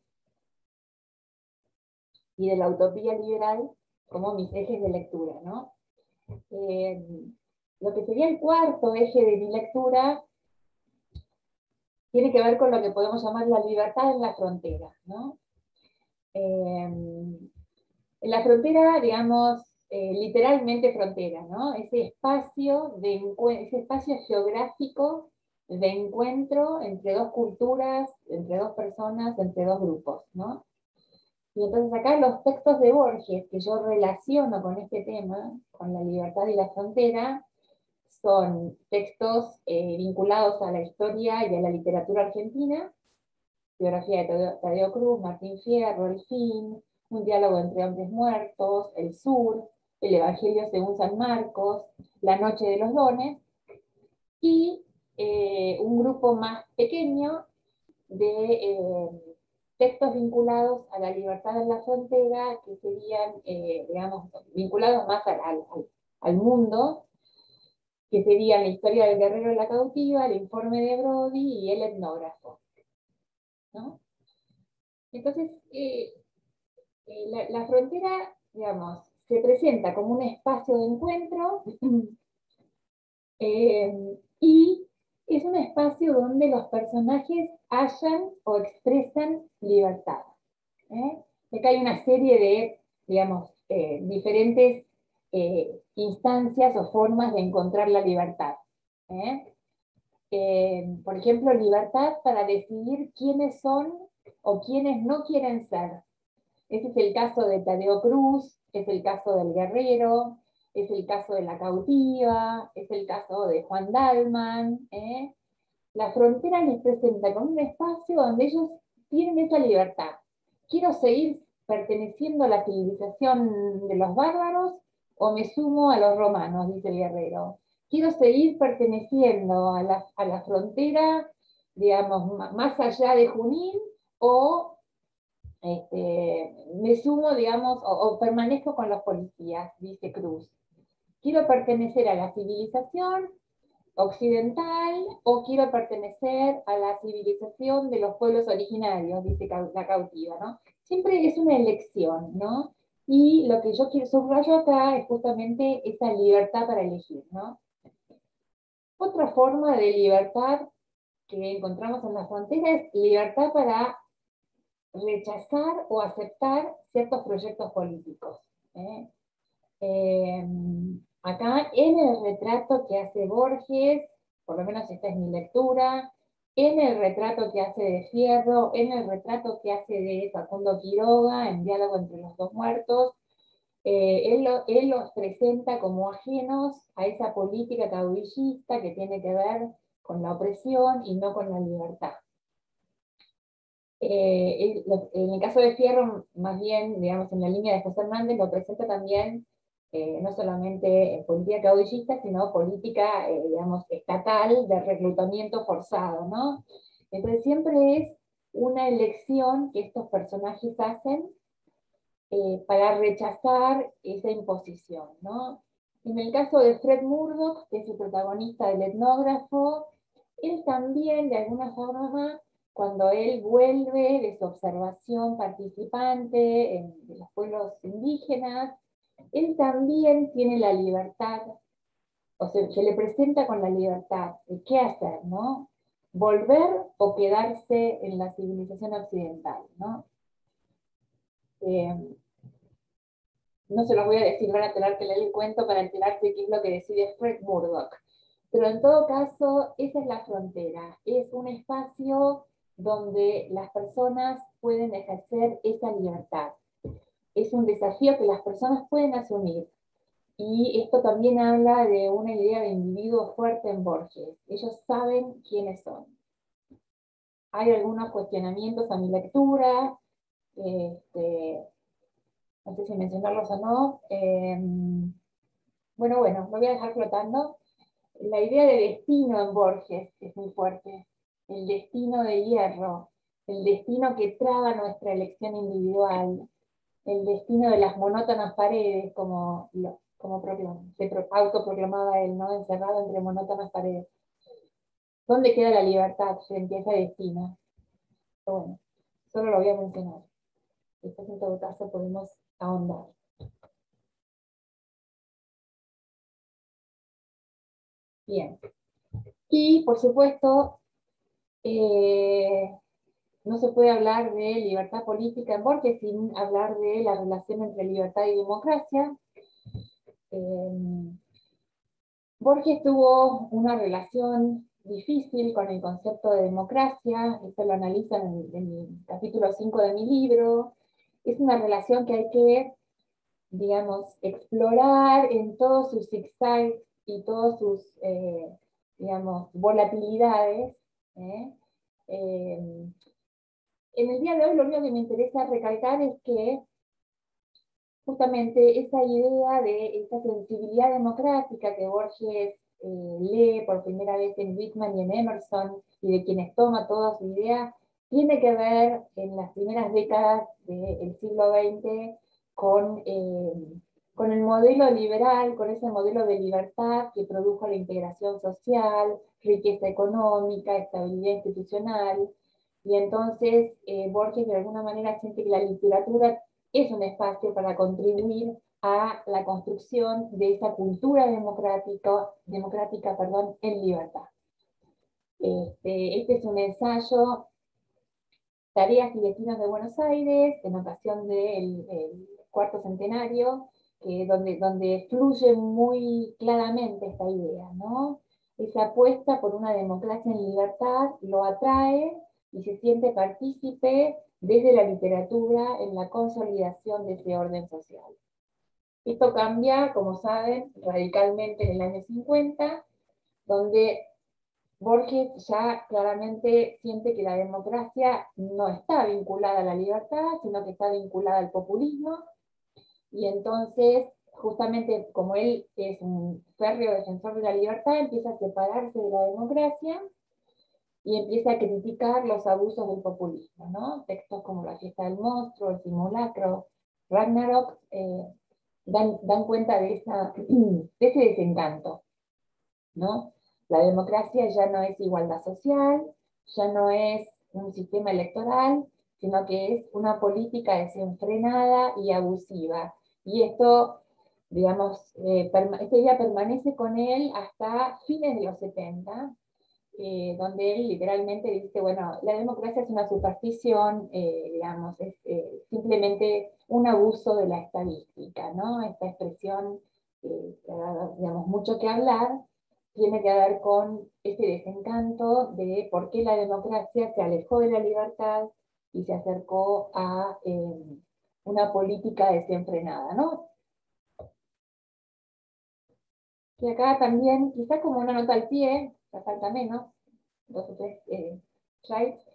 y de la utopía liberal como mis ejes de lectura, ¿no? Lo que sería el cuarto eje de mi lectura tiene que ver con lo que podemos llamar la libertad en la frontera, ¿no? En la frontera, digamos, literalmente frontera, ¿no? Ese espacio geográfico de encuentro entre dos culturas, entre dos personas, entre dos grupos, ¿no? Y entonces acá los textos de Borges que yo relaciono con este tema, con la libertad y la frontera, son textos vinculados a la historia y a la literatura argentina, biografía de Tadeo Cruz, Martín Fierro, El Fin, Un diálogo entre hombres muertos, El Sur, El Evangelio según San Marcos, La noche de los dones, y un grupo más pequeño de textos vinculados a la libertad en la frontera, que serían, digamos, vinculados más al mundo, que serían la historia del guerrero en la cautiva, el informe de Brody y el etnógrafo, ¿no? Entonces, la frontera, digamos, se presenta como un espacio de encuentro y es un espacio donde los personajes hallan o expresan libertad. Acá hay una serie de, digamos, diferentes instancias o formas de encontrar la libertad. Por ejemplo, libertad para decidir quiénes son o quiénes no quieren ser. Ese es el caso de Tadeo Cruz, es el caso del guerrero, es el caso de la cautiva, es el caso de Juan Dalman. La frontera les presenta como un espacio donde ellos tienen esa libertad. Quiero seguir perteneciendo a la civilización de los bárbaros o me sumo a los romanos, dice el guerrero. Quiero seguir perteneciendo a la frontera, digamos, más allá de Junín, o me sumo, digamos, o permanezco con los policías, dice Cruz. Quiero pertenecer a la civilización occidental o quiero pertenecer a la civilización de los pueblos originarios, dice la cautiva, ¿no? Siempre es una elección, ¿no? Y lo que yo quiero subrayo acá es justamente esa libertad para elegir, ¿no? Otra forma de libertad que encontramos en la frontera es libertad para rechazar o aceptar ciertos proyectos políticos. Acá en el retrato que hace Borges, por lo menos esta es mi lectura, en el retrato que hace de Fierro, en el retrato que hace de Facundo Quiroga, en Diálogo entre los dos muertos, él los presenta como ajenos a esa política caudillista que tiene que ver con la opresión y no con la libertad. En el caso de Fierro, más bien, digamos, en la línea de José Hernández, lo presenta también no solamente política caudillista, sino política, digamos, estatal de reclutamiento forzado, ¿no? Entonces siempre es una elección que estos personajes hacen para rechazar esa imposición, ¿no? En el caso de Fred Murdoch, que es el protagonista del etnógrafo, él también, de alguna forma, cuando él vuelve de su observación participante de los pueblos indígenas, él también tiene la libertad, o sea, se le presenta con la libertad de qué hacer, ¿no? Volver o quedarse en la civilización occidental, ¿no? No se los voy a decir, van a tener que leer el cuento para enterarse qué es lo que decide Fred Murdoch. Pero en todo caso, esa es la frontera. Es un espacio donde las personas pueden ejercer esa libertad. Es un desafío que las personas pueden asumir. Y esto también habla de una idea de individuo fuerte en Borges. Ellos saben quiénes son. Hay algunos cuestionamientos a mi lectura, no sé si mencionarlos o no. Bueno, lo voy a dejar flotando. La idea de destino en Borges es muy fuerte. El destino de hierro, el destino que traga nuestra elección individual, el destino de las monótonas paredes, como se autoproclamaba él, ¿no? Encerrado entre monótonas paredes. ¿Dónde queda la libertad frente a ese destino? Pero bueno, solo lo voy a mencionar. Después en todo caso podemos ahondar. Bien. Y por supuesto, no se puede hablar de libertad política en Borges sin hablar de la relación entre libertad y democracia. Borges tuvo una relación difícil con el concepto de democracia, esto lo analiza en el capítulo 5 de mi libro. Es una relación que hay que, digamos, explorar en todos sus zigzags y todas sus, digamos, volatilidades. ¿eh? En el día de hoy lo único que me interesa recalcar es que justamente esa idea de esa sensibilidad democrática que Borges lee por primera vez en Whitman y en Emerson, y de quienes toma toda su idea, tiene que ver en las primeras décadas del siglo XX con el modelo liberal, con ese modelo de libertad que produjo la integración social, riqueza económica, estabilidad institucional. Y entonces Borges de alguna manera siente que la literatura es un espacio para contribuir a la construcción de esa cultura democrática en libertad. Este es un ensayo, Tareas y Destinos de Buenos Aires, en ocasión del cuarto centenario, donde fluye muy claramente esta idea, ¿no? Esa apuesta por una democracia en libertad lo atrae y se siente partícipe desde la literatura en la consolidación de ese orden social. Esto cambia, como saben, radicalmente en el año 50, donde Borges ya claramente siente que la democracia no está vinculada a la libertad, sino que está vinculada al populismo, y entonces, justamente como él es un férreo defensor de la libertad, empieza a separarse de la democracia y empieza a criticar los abusos del populismo, ¿no? Textos como La fiesta del monstruo, El simulacro, Ragnarok, dan cuenta de ese desencanto, ¿no? La democracia ya no es igualdad social, ya no es un sistema electoral, sino que es una política desenfrenada y abusiva. Y esto, digamos, esta idea permanece con él hasta fines de los 70, donde él literalmente dice, bueno, la democracia es una superstición, digamos, es simplemente un abuso de la estadística, ¿no? Esta expresión, que ha dado, digamos, mucho que hablar, tiene que ver con ese desencanto de por qué la democracia se alejó de la libertad y se acercó a una política desenfrenada, ¿no? Y acá también, quizás como una nota al pie, ya falta menos, 2 o 3 slides,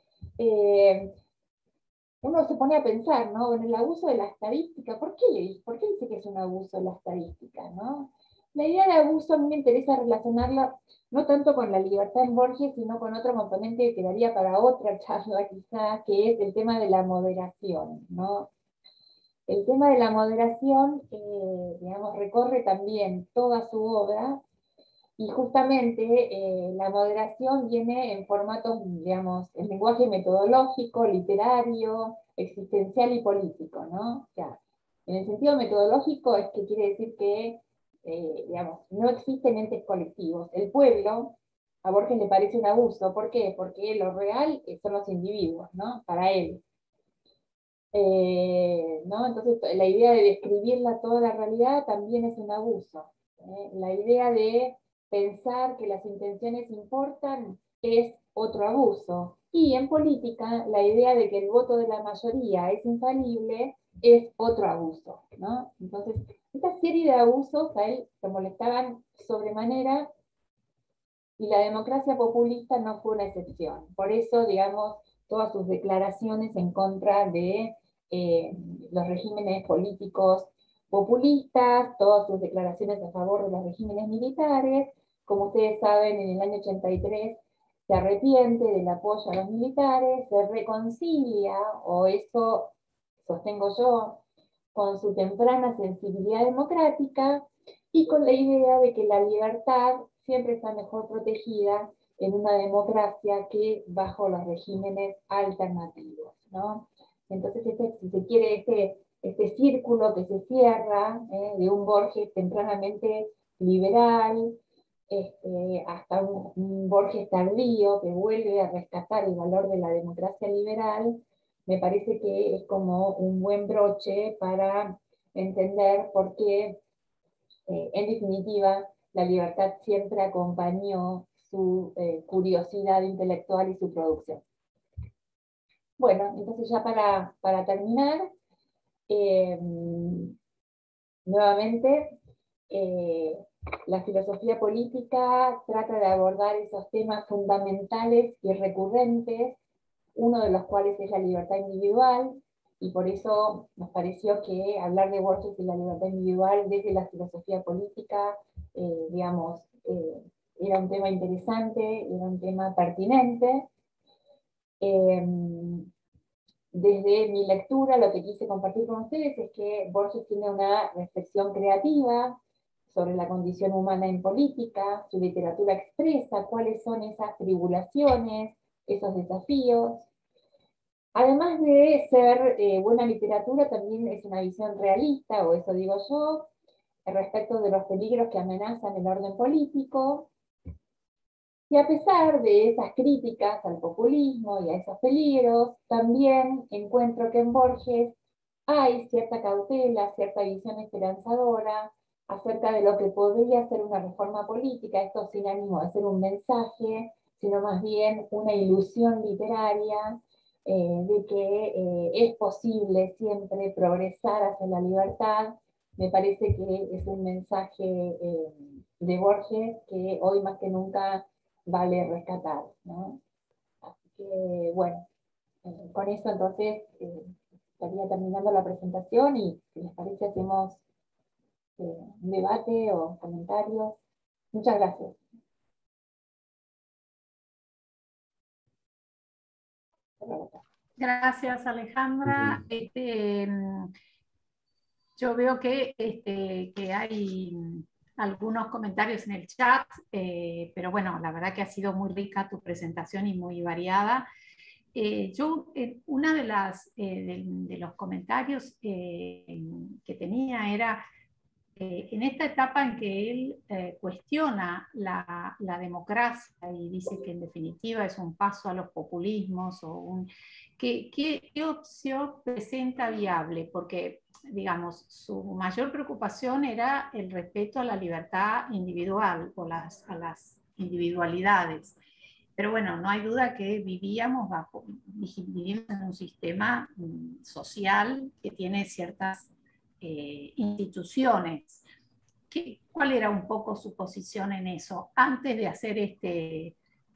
uno se pone a pensar, ¿no? En el abuso de la estadística, ¿por qué dice que es un abuso de la estadística, ¿no? La idea de abuso a mí me interesa relacionarla no tanto con la libertad en Borges, sino con otro componente que quedaría para otra charla quizá, que es el tema de la moderación, ¿no? El tema de la moderación, digamos, recorre también toda su obra, y justamente la moderación viene en formatos, digamos, en lenguaje metodológico, literario, existencial y político, ¿no? O sea, en el sentido metodológico es que quiere decir que, digamos, no existen entes colectivos. El pueblo, a Borges le parece un abuso. ¿Por qué? Porque lo real son los individuos, ¿no? Para él. ¿No? Entonces, la idea de describirla toda la realidad también es un abuso. La idea de pensar que las intenciones importan es otro abuso. Y en política, la idea de que el voto de la mayoría es infalible es otro abuso, ¿no? Entonces, Esta serie de abusos a él le molestaban sobremanera y la democracia populista no fue una excepción. Por eso, digamos, todas sus declaraciones en contra de eh, los regímenes políticos populistas, todas sus declaraciones a favor de los regímenes militares, como ustedes saben, en el año 83 se arrepiente del apoyo a los militares, se reconcilia, o eso sostengo yo, con su temprana sensibilidad democrática y con la idea de que la libertad siempre está mejor protegida en una democracia que bajo los regímenes alternativos, ¿no? Entonces, si se quiere, este círculo que se cierra de un Borges tempranamente liberal, hasta un Borges tardío que vuelve a rescatar el valor de la democracia liberal, me parece que es como un buen broche para entender por qué, en definitiva, la libertad siempre acompañó su curiosidad intelectual y su producción. Bueno, entonces ya para terminar, eh, nuevamente, eh, la filosofía política trata de abordar esos temas fundamentales y recurrentes, uno de los cuales es la libertad individual, y por eso nos pareció que hablar de Borges y la libertad individual desde la filosofía política, digamos, era un tema interesante, era un tema pertinente. Eh, Desde mi lectura, lo que quise compartir con ustedes es que Borges tiene una reflexión creativa sobre la condición humana en política, su literatura expresa cuáles son esas tribulaciones, esos desafíos. Además de ser buena literatura, también es una visión realista, o eso digo yo, respecto de los peligros que amenazan el orden político. Y a pesar de esas críticas al populismo y a esos peligros, también encuentro que en Borges hay cierta cautela, cierta visión esperanzadora acerca de lo que podría ser una reforma política, esto sin ánimo de ser un mensaje, sino más bien una ilusión literaria de que es posible siempre progresar hacia la libertad. Me parece que es un mensaje de Borges que hoy más que nunca vale rescatar, ¿no? Así que, bueno, con eso entonces estaría terminando la presentación y si les parece hacemos un debate o comentarios. Muchas gracias. Gracias, Alejandra. Yo veo que hay algunos comentarios en el chat, pero bueno, la verdad que ha sido muy rica tu presentación y muy variada. Una de los comentarios que tenía era en esta etapa en que él cuestiona la democracia y dice que en definitiva es un paso a los populismos, ¿qué opción presenta viable? Porque, digamos, su mayor preocupación era el respeto a la libertad individual o a las individualidades. Pero bueno, no hay duda que vivimos en un sistema social que tiene ciertas instituciones. ¿Cuál era un poco su posición en eso antes de hacer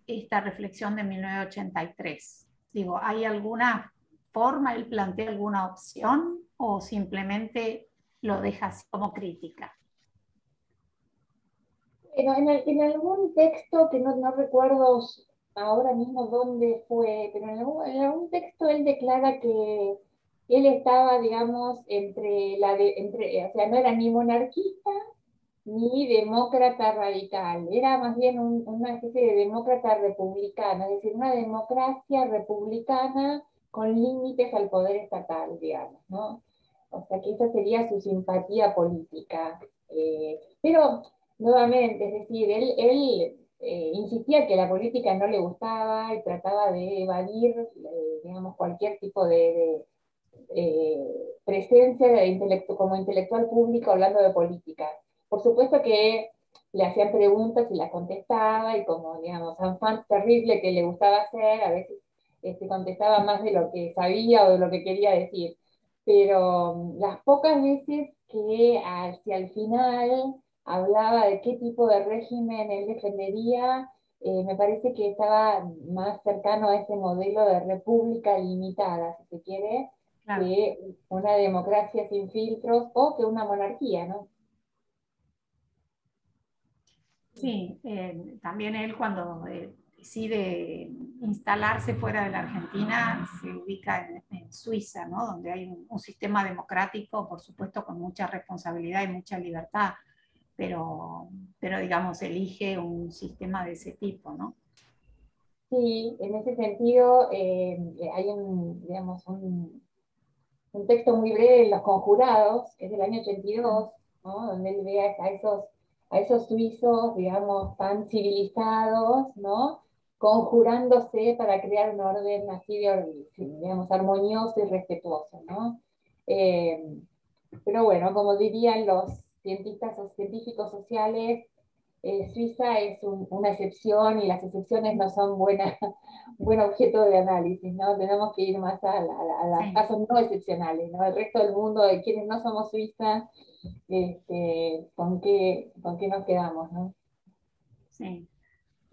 esta reflexión de 1983? Digo, ¿hay alguna forma, él plantea alguna opción o simplemente lo deja así como crítica? Bueno, en algún texto que no recuerdo ahora mismo dónde fue, pero en algún texto él declara que él estaba, digamos, o sea, no era ni monarquista ni demócrata radical, era más bien una especie de demócrata republicana, es decir, una democracia republicana con límites al poder estatal, digamos, ¿no? O sea, que esa sería su simpatía política. Pero, nuevamente, es decir, él insistía que la política no le gustaba y trataba de evadir, digamos, cualquier tipo de presencia como intelectual público hablando de política. Por supuesto que le hacían preguntas y las contestaba, y como, digamos, un fan terrible que le gustaba hacer, a veces contestaba más de lo que sabía o de lo que quería decir. pero las pocas veces que hacia el final hablaba de qué tipo de régimen él defendería, me parece que estaba más cercano a ese modelo de república limitada, si se quiere, Claro. que una democracia sin filtros o que una monarquía, ¿no? Sí, también él cuando decide instalarse fuera de la Argentina se ubica en Suiza, ¿no? Donde hay un sistema democrático, por supuesto, con mucha responsabilidad y mucha libertad, pero digamos, elige un sistema de ese tipo, ¿no? Sí, en ese sentido hay digamos, un texto muy breve en Los Conjurados, que es del año 82, ¿no? Donde él ve a esos suizos, digamos, tan civilizados, ¿no? Conjurándose para crear un orden así, digamos, armonioso y respetuoso, ¿no? Eh, pero bueno, como dirían los cientistas o científicos sociales, Suiza es una excepción y las excepciones no son buen objeto de análisis, ¿no? Tenemos que ir más a los Sí, casos no excepcionales, ¿no? El resto del mundo, de quienes no somos Suiza, con qué nos quedamos, ¿no? sí,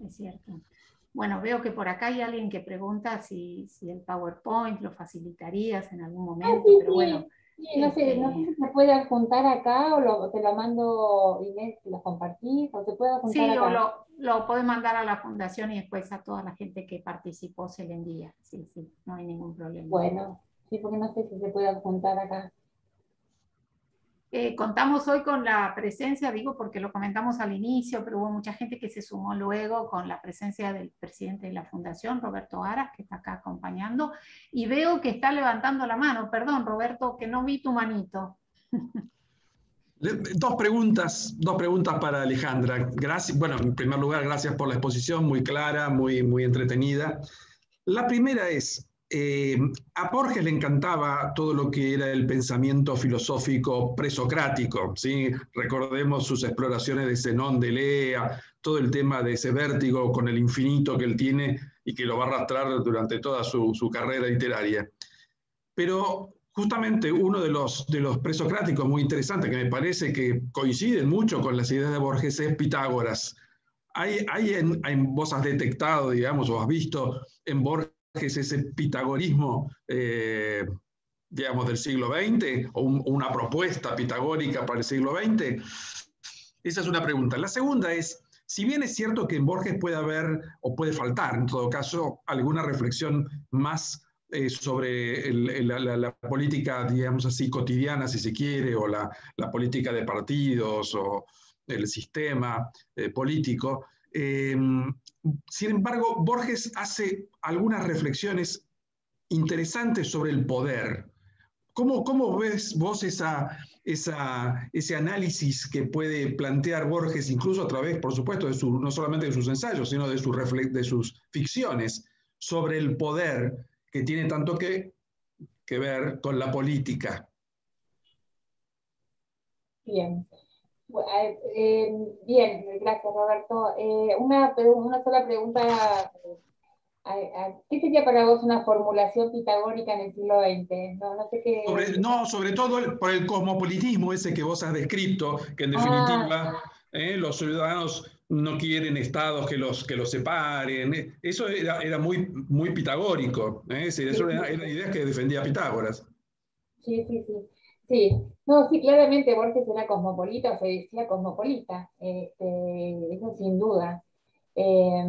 es cierto. Bueno, veo que por acá hay alguien que pregunta si el PowerPoint lo facilitarías en algún Ah, momento, sí, pero bueno, sí, sí, no sé este, si se puede adjuntar acá o te lo mando, Inés, lo compartís, o se puede adjuntar sí, o acá. lo podés mandar a la fundación y después a toda la gente que participó se le envía. Sí, sí, no hay ningún problema. Bueno, sí, porque no sé si se puede adjuntar acá. Contamos hoy con la presencia, digo porque lo comentamos al inicio, pero hubo mucha gente que se sumó luego con la presencia del presidente de la fundación, Roberto Aras, que está acá acompañando, y veo que está levantando la mano. Perdón, Roberto, que no vi tu manito. Dos preguntas para Alejandra. Gracias, bueno, en primer lugar, gracias por la exposición, muy clara, muy entretenida. La primera es, a Borges le encantaba todo lo que era el pensamiento filosófico presocrático, ¿sí? Recordemos sus exploraciones de Zenón de Elea, todo el tema de ese vértigo con el infinito que él tiene y que lo va a arrastrar durante toda su carrera literaria. Pero justamente uno de los presocráticos muy interesantes, que me parece que coinciden mucho con las ideas de Borges, es Pitágoras. Vos has detectado, digamos, o has visto en Borges ese pitagorismo, digamos, del siglo XX, o una propuesta pitagórica para el siglo XX? Esa es una pregunta. La segunda es, si bien es cierto que en Borges puede haber, o puede faltar, en todo caso, alguna reflexión más sobre la política, digamos así, cotidiana, si se quiere, o la política de partidos, o el sistema político. Sin embargo, Borges hace algunas reflexiones interesantes sobre el poder. ¿Cómo ves vos ese análisis que puede plantear Borges, incluso a través, por supuesto, no solamente de sus ensayos, sino de sus ficciones, sobre el poder que tiene tanto que ver con la política? Bien. Bien, gracias Roberto. Una sola pregunta. ¿Qué sería para vos una formulación pitagórica en el siglo XX? No, no sé qué. No, sobre todo por el cosmopolitismo ese que vos has descrito, que en Ah, definitiva los ciudadanos no quieren estados que los separen. Eso era muy pitagórico. Eso sí, sí, era ideas que defendía Pitágoras. sí, sí, sí. Sí, no, sí, claramente Borges era cosmopolita, o se decía cosmopolita, eso sin duda. Eh,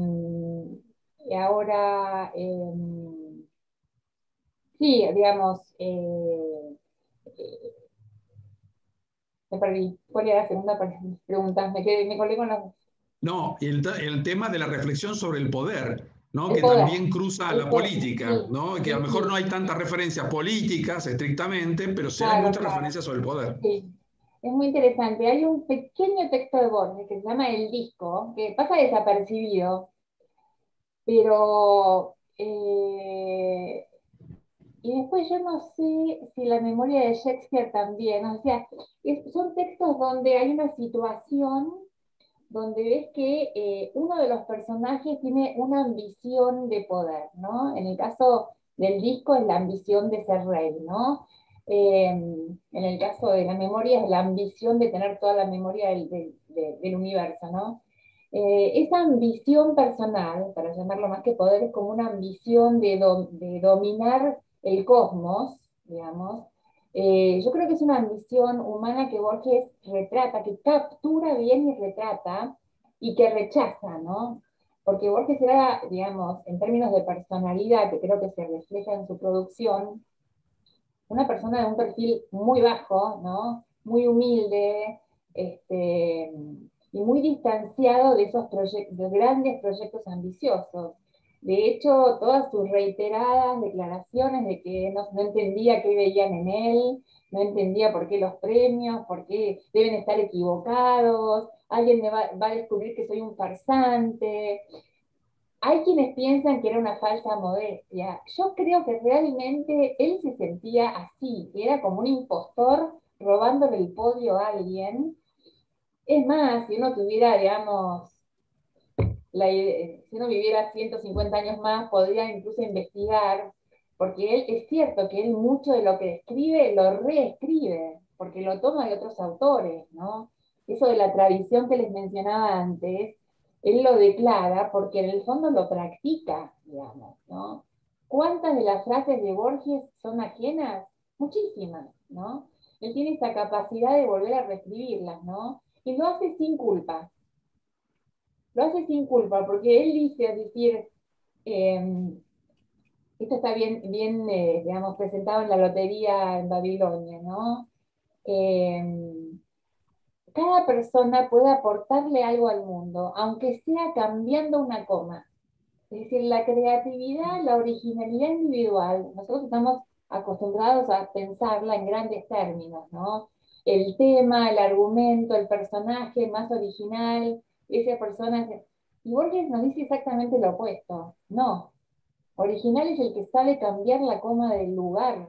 y ahora, sí, digamos, me perdí. ¿Cuál era la segunda pregunta? Me colgué con No, el tema de la reflexión sobre el poder, ¿no? el Que poder. también cruza a la política, Sí, ¿no? Que a lo sí, mejor no sí, hay tantas referencias políticas estrictamente, pero sí hay claro, muchas claro. referencias sobre el poder. Sí, es muy interesante. Hay un pequeño texto de Borges que se llama El Disco, que pasa desapercibido, pero y después yo no sé si la memoria de Shakespeare también, o sea, son textos donde hay una situación donde ves que uno de los personajes tiene una ambición de poder, ¿no? En el caso del disco es la ambición de ser rey, ¿no? En el caso de la memoria es la ambición de tener toda la memoria del universo, ¿no? Esa ambición personal, para llamarlo más que poder, es como una ambición de dominar el cosmos, digamos. Yo creo que es una ambición humana que Borges retrata, que captura bien y retrata, y que rechaza, ¿no? Porque Borges era, digamos, en términos de personalidad, que creo que se refleja en su producción, una persona de un perfil muy bajo, ¿no? Muy humilde, y muy distanciado de esos de grandes proyectos ambiciosos. De hecho, todas sus reiteradas declaraciones de que no entendía qué veían en él, no entendía por qué los premios, por qué deben estar equivocados, alguien va a descubrir que soy un farsante. Hay quienes piensan que era una falsa modestia. Yo creo que realmente él se sentía así, que era como un impostor robándole el podio a alguien. Es más, si uno tuviera, digamos, si uno viviera 150 años más, podría incluso investigar, porque él, es cierto que él mucho de lo que escribe lo reescribe, porque lo toma de otros autores, ¿no? Eso de la tradición que les mencionaba antes, él lo declara porque en el fondo lo practica, digamos, ¿no? ¿Cuántas de las frases de Borges son ajenas? Muchísimas, ¿no? Él tiene esa capacidad de volver a reescribirlas, ¿no? Y lo hace sin culpa, lo hace sin culpa, porque él dice, es decir, eh, esto está bien digamos, presentado en la lotería en Babilonia, ¿no? Eh, Cada persona puede aportarle algo al mundo, aunque sea cambiando una coma. Es decir, la creatividad, la originalidad individual, nosotros estamos acostumbrados a pensarla en grandes términos, ¿no? El tema, el argumento, el personaje más original, esa persona... Y Borges nos dice exactamente lo opuesto. No, original es el que sabe cambiar la coma del lugar,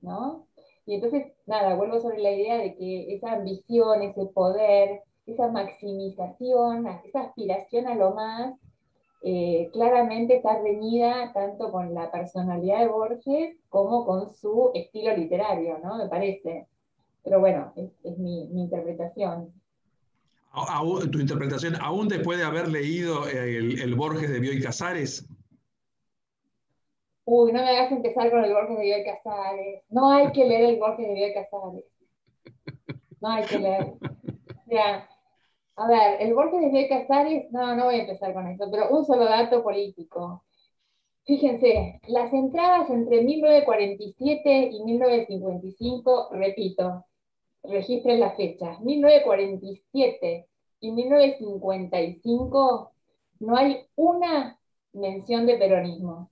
¿no? Y entonces, nada, vuelvo sobre la idea de que esa ambición, ese poder, esa maximización, esa aspiración a lo más, claramente está reñida tanto con la personalidad de Borges como con su estilo literario, ¿no? Me parece. Pero bueno, es mi interpretación. Tu interpretación, aún después de haber leído el Borges de Bioy Casares. Uy, no me hagas empezar con el Borges de Bioy Casares. No hay que leer el Borges de Bioy Casares. No hay que leer. O sea, a ver, el Borges de Bioy Casares, no voy a empezar con eso, pero un solo dato político. Fíjense, las entradas entre 1947 y 1955, repito, registren las fechas, 1947 y 1955, no hay una mención de peronismo.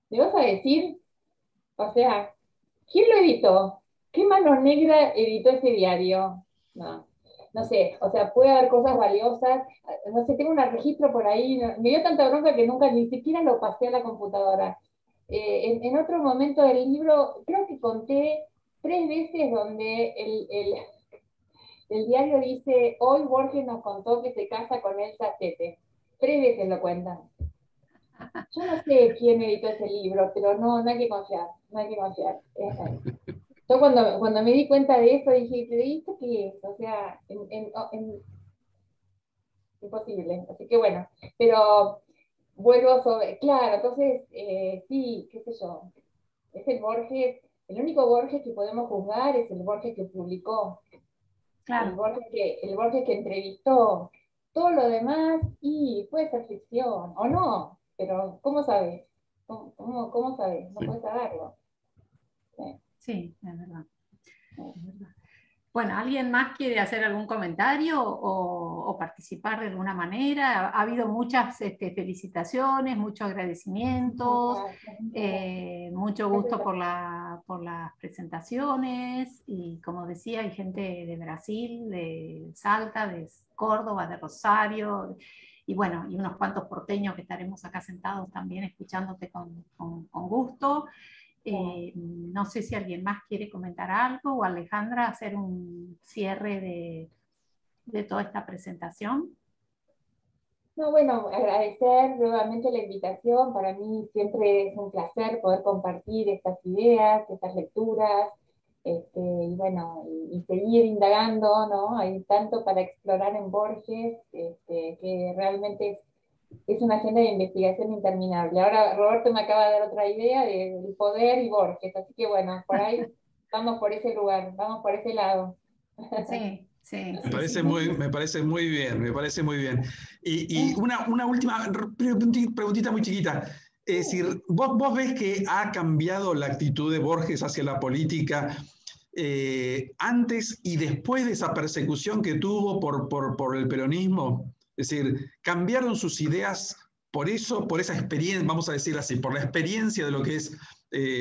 ¿Me vas a decir? O sea, ¿quién lo editó? ¿Qué mano negra editó ese diario? No, no sé, o sea, puede haber cosas valiosas. No sé, tengo un registro por ahí, me dio tanta bronca que nunca ni siquiera lo pasé a la computadora. En otro momento del libro, creo que conté 3 veces donde el diario dice, hoy Borges nos contó que se casa con Elsa Tete. 3 veces lo cuentan. Yo no sé quién editó ese libro, pero no hay que confiar, no hay que confiar. Yo cuando me di cuenta de eso dije, ¿pero esto qué es? O sea, imposible. Así que bueno, pero vuelvo sobre, claro, entonces, sí, qué sé yo, es el Borges, el único Borges que podemos juzgar es el Borges que publicó, Claro. El Borges que entrevistó. Todo lo demás, y puede ser ficción, o no, pero ¿cómo sabes? ¿Cómo sabes? No Sí. puedes saberlo. Sí. Sí, es verdad. Es verdad. Bueno, ¿alguien más quiere hacer algún comentario o participar de alguna manera? Ha habido muchas felicitaciones, muchos Muchas agradecimientos, gracias, muchas gracias. mucho Gracias gusto por- por las presentaciones y como decía, hay gente de Brasil, de Salta, de Córdoba, de Rosario y bueno, y unos cuantos porteños que estaremos acá sentados también escuchándote con gusto. No sé si alguien más quiere comentar algo o Alejandra hacer un cierre de toda esta presentación. No, bueno, agradecer nuevamente la invitación. Para mí siempre es un placer poder compartir estas ideas, estas lecturas, y bueno, y seguir indagando, ¿no? Hay tanto para explorar en Borges, que realmente es una agenda de investigación interminable. Ahora Roberto me acaba de dar otra idea del poder y Borges, así que bueno, por ahí vamos por ese lugar, vamos por ese lado. Sí, sí, Me sí, parece sí. me parece muy bien, me parece muy bien. Y una última preguntita muy chiquita. Es decir, vos ves que ha cambiado la actitud de Borges hacia la política antes y después de esa persecución que tuvo por el peronismo? Es decir, ¿cambiaron sus ideas por eso, por esa experiencia, vamos a decir así, por la experiencia de lo que es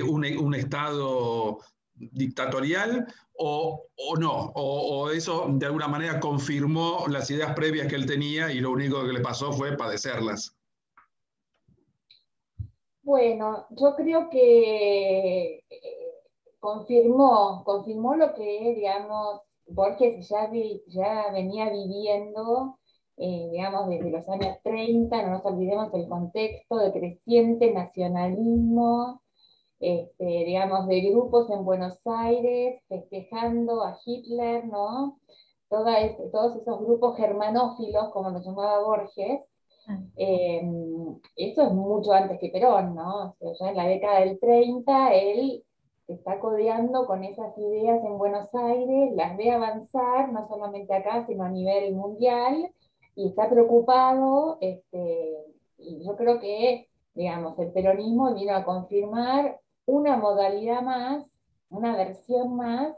un Estado dictatorial? O no, o eso de alguna manera confirmó las ideas previas que él tenía y lo único que le pasó fue padecerlas. Bueno, yo creo que confirmó lo que, digamos, Borges ya venía viviendo, digamos, desde los años 30. No nos olvidemos el contexto de creciente nacionalismo, digamos, de grupos en Buenos Aires festejando a Hitler, ¿no? Todos esos grupos germanófilos, como los llamaba Borges. Eh, Eso es mucho antes que Perón, ¿no? O sea, ya en la década del 30 él se está codeando con esas ideas en Buenos Aires, las ve avanzar, no solamente acá, sino a nivel mundial, y está preocupado, y yo creo que, digamos, el peronismo vino a confirmar una modalidad más, una versión más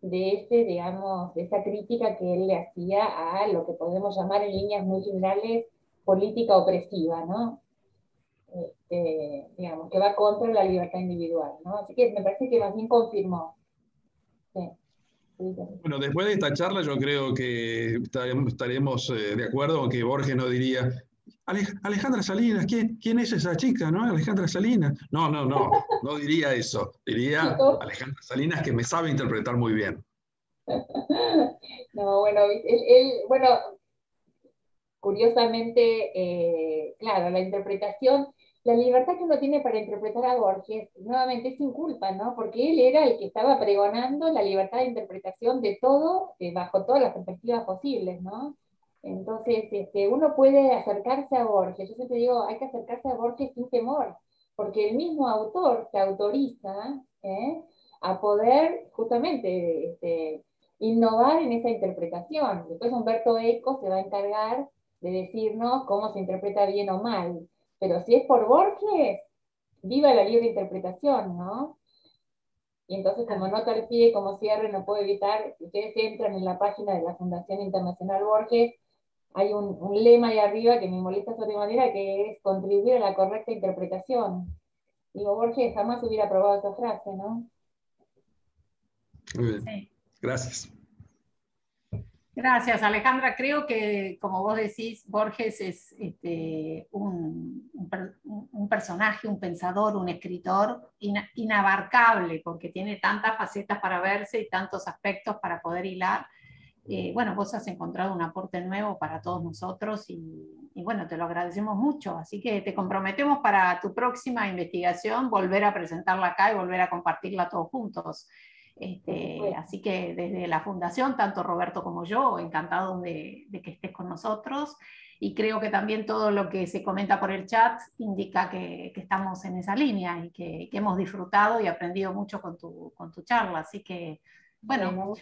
digamos, de esa crítica que él le hacía a lo que podemos llamar en líneas muy generales política opresiva, ¿no? Digamos, que va contra la libertad individual, ¿no? Así que me parece que más bien confirmó. Sí, sí, sí. Bueno, después de esta charla yo creo que estaremos de acuerdo en que Borges no diría, Alejandra Salinas, ¿quién es esa chica, no? Alejandra Salinas. No diría eso. Diría Alejandra Salinas que me sabe interpretar muy bien. No, bueno, bueno, curiosamente, claro, la interpretación, la libertad que uno tiene para interpretar a Borges, nuevamente es sin culpa, ¿no? Porque él era el que estaba pregonando la libertad de interpretación de todo, bajo todas las perspectivas posibles, ¿no? Entonces, uno puede acercarse a Borges. Yo siempre digo, hay que acercarse a Borges sin temor, porque el mismo autor te autoriza, a poder justamente innovar en esa interpretación. Después Humberto Eco se va a encargar de decirnos cómo se interpreta bien o mal. Pero si es por Borges, viva la libre interpretación, ¿no? Y entonces, como nota al pie, como cierre, no puedo evitar, si ustedes entran en la página de la Fundación Internacional Borges, hay un lema ahí arriba que me molesta sobremanera, que es contribuir a la correcta interpretación. Digo, Borges jamás hubiera aprobado esa frase, ¿no? Muy bien. Sí. Gracias. Gracias, Alejandra. Creo que, como vos decís, Borges es un personaje, un pensador, un escritor inabarcable, porque tiene tantas facetas para verse y tantos aspectos para poder hilar. Bueno, vos has encontrado un aporte nuevo para todos nosotros y bueno, te lo agradecemos mucho. Así que te comprometemos para tu próxima investigación volver a presentarla acá y volver a compartirla todos juntos. Así que desde la Fundación, tanto Roberto como yo, encantados de que estés con nosotros. Y creo que también todo lo que se comenta por el chat indica que estamos en esa línea y que hemos disfrutado y aprendido mucho con tu charla. Así que, bueno,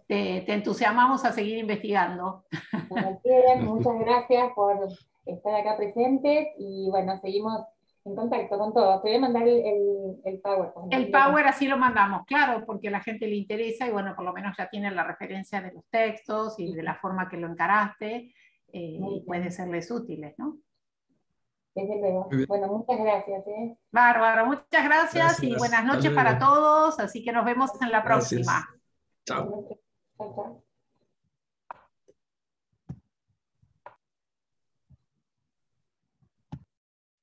te entusiasmamos a seguir investigando. Cuando quieran, muchas gracias por estar acá presentes y bueno, seguimos en contacto con todos. Te voy a mandar el PowerPoint. El Power así lo mandamos, claro, porque a la gente le interesa y bueno, por lo menos ya tiene la referencia de los textos y de la forma que lo encaraste y puede serles útiles, ¿no? Desde luego. Bueno, muchas gracias. Bárbaro, muchas gracias y buenas noches para todos, así que nos vemos en la próxima. Chao. Chao, chao.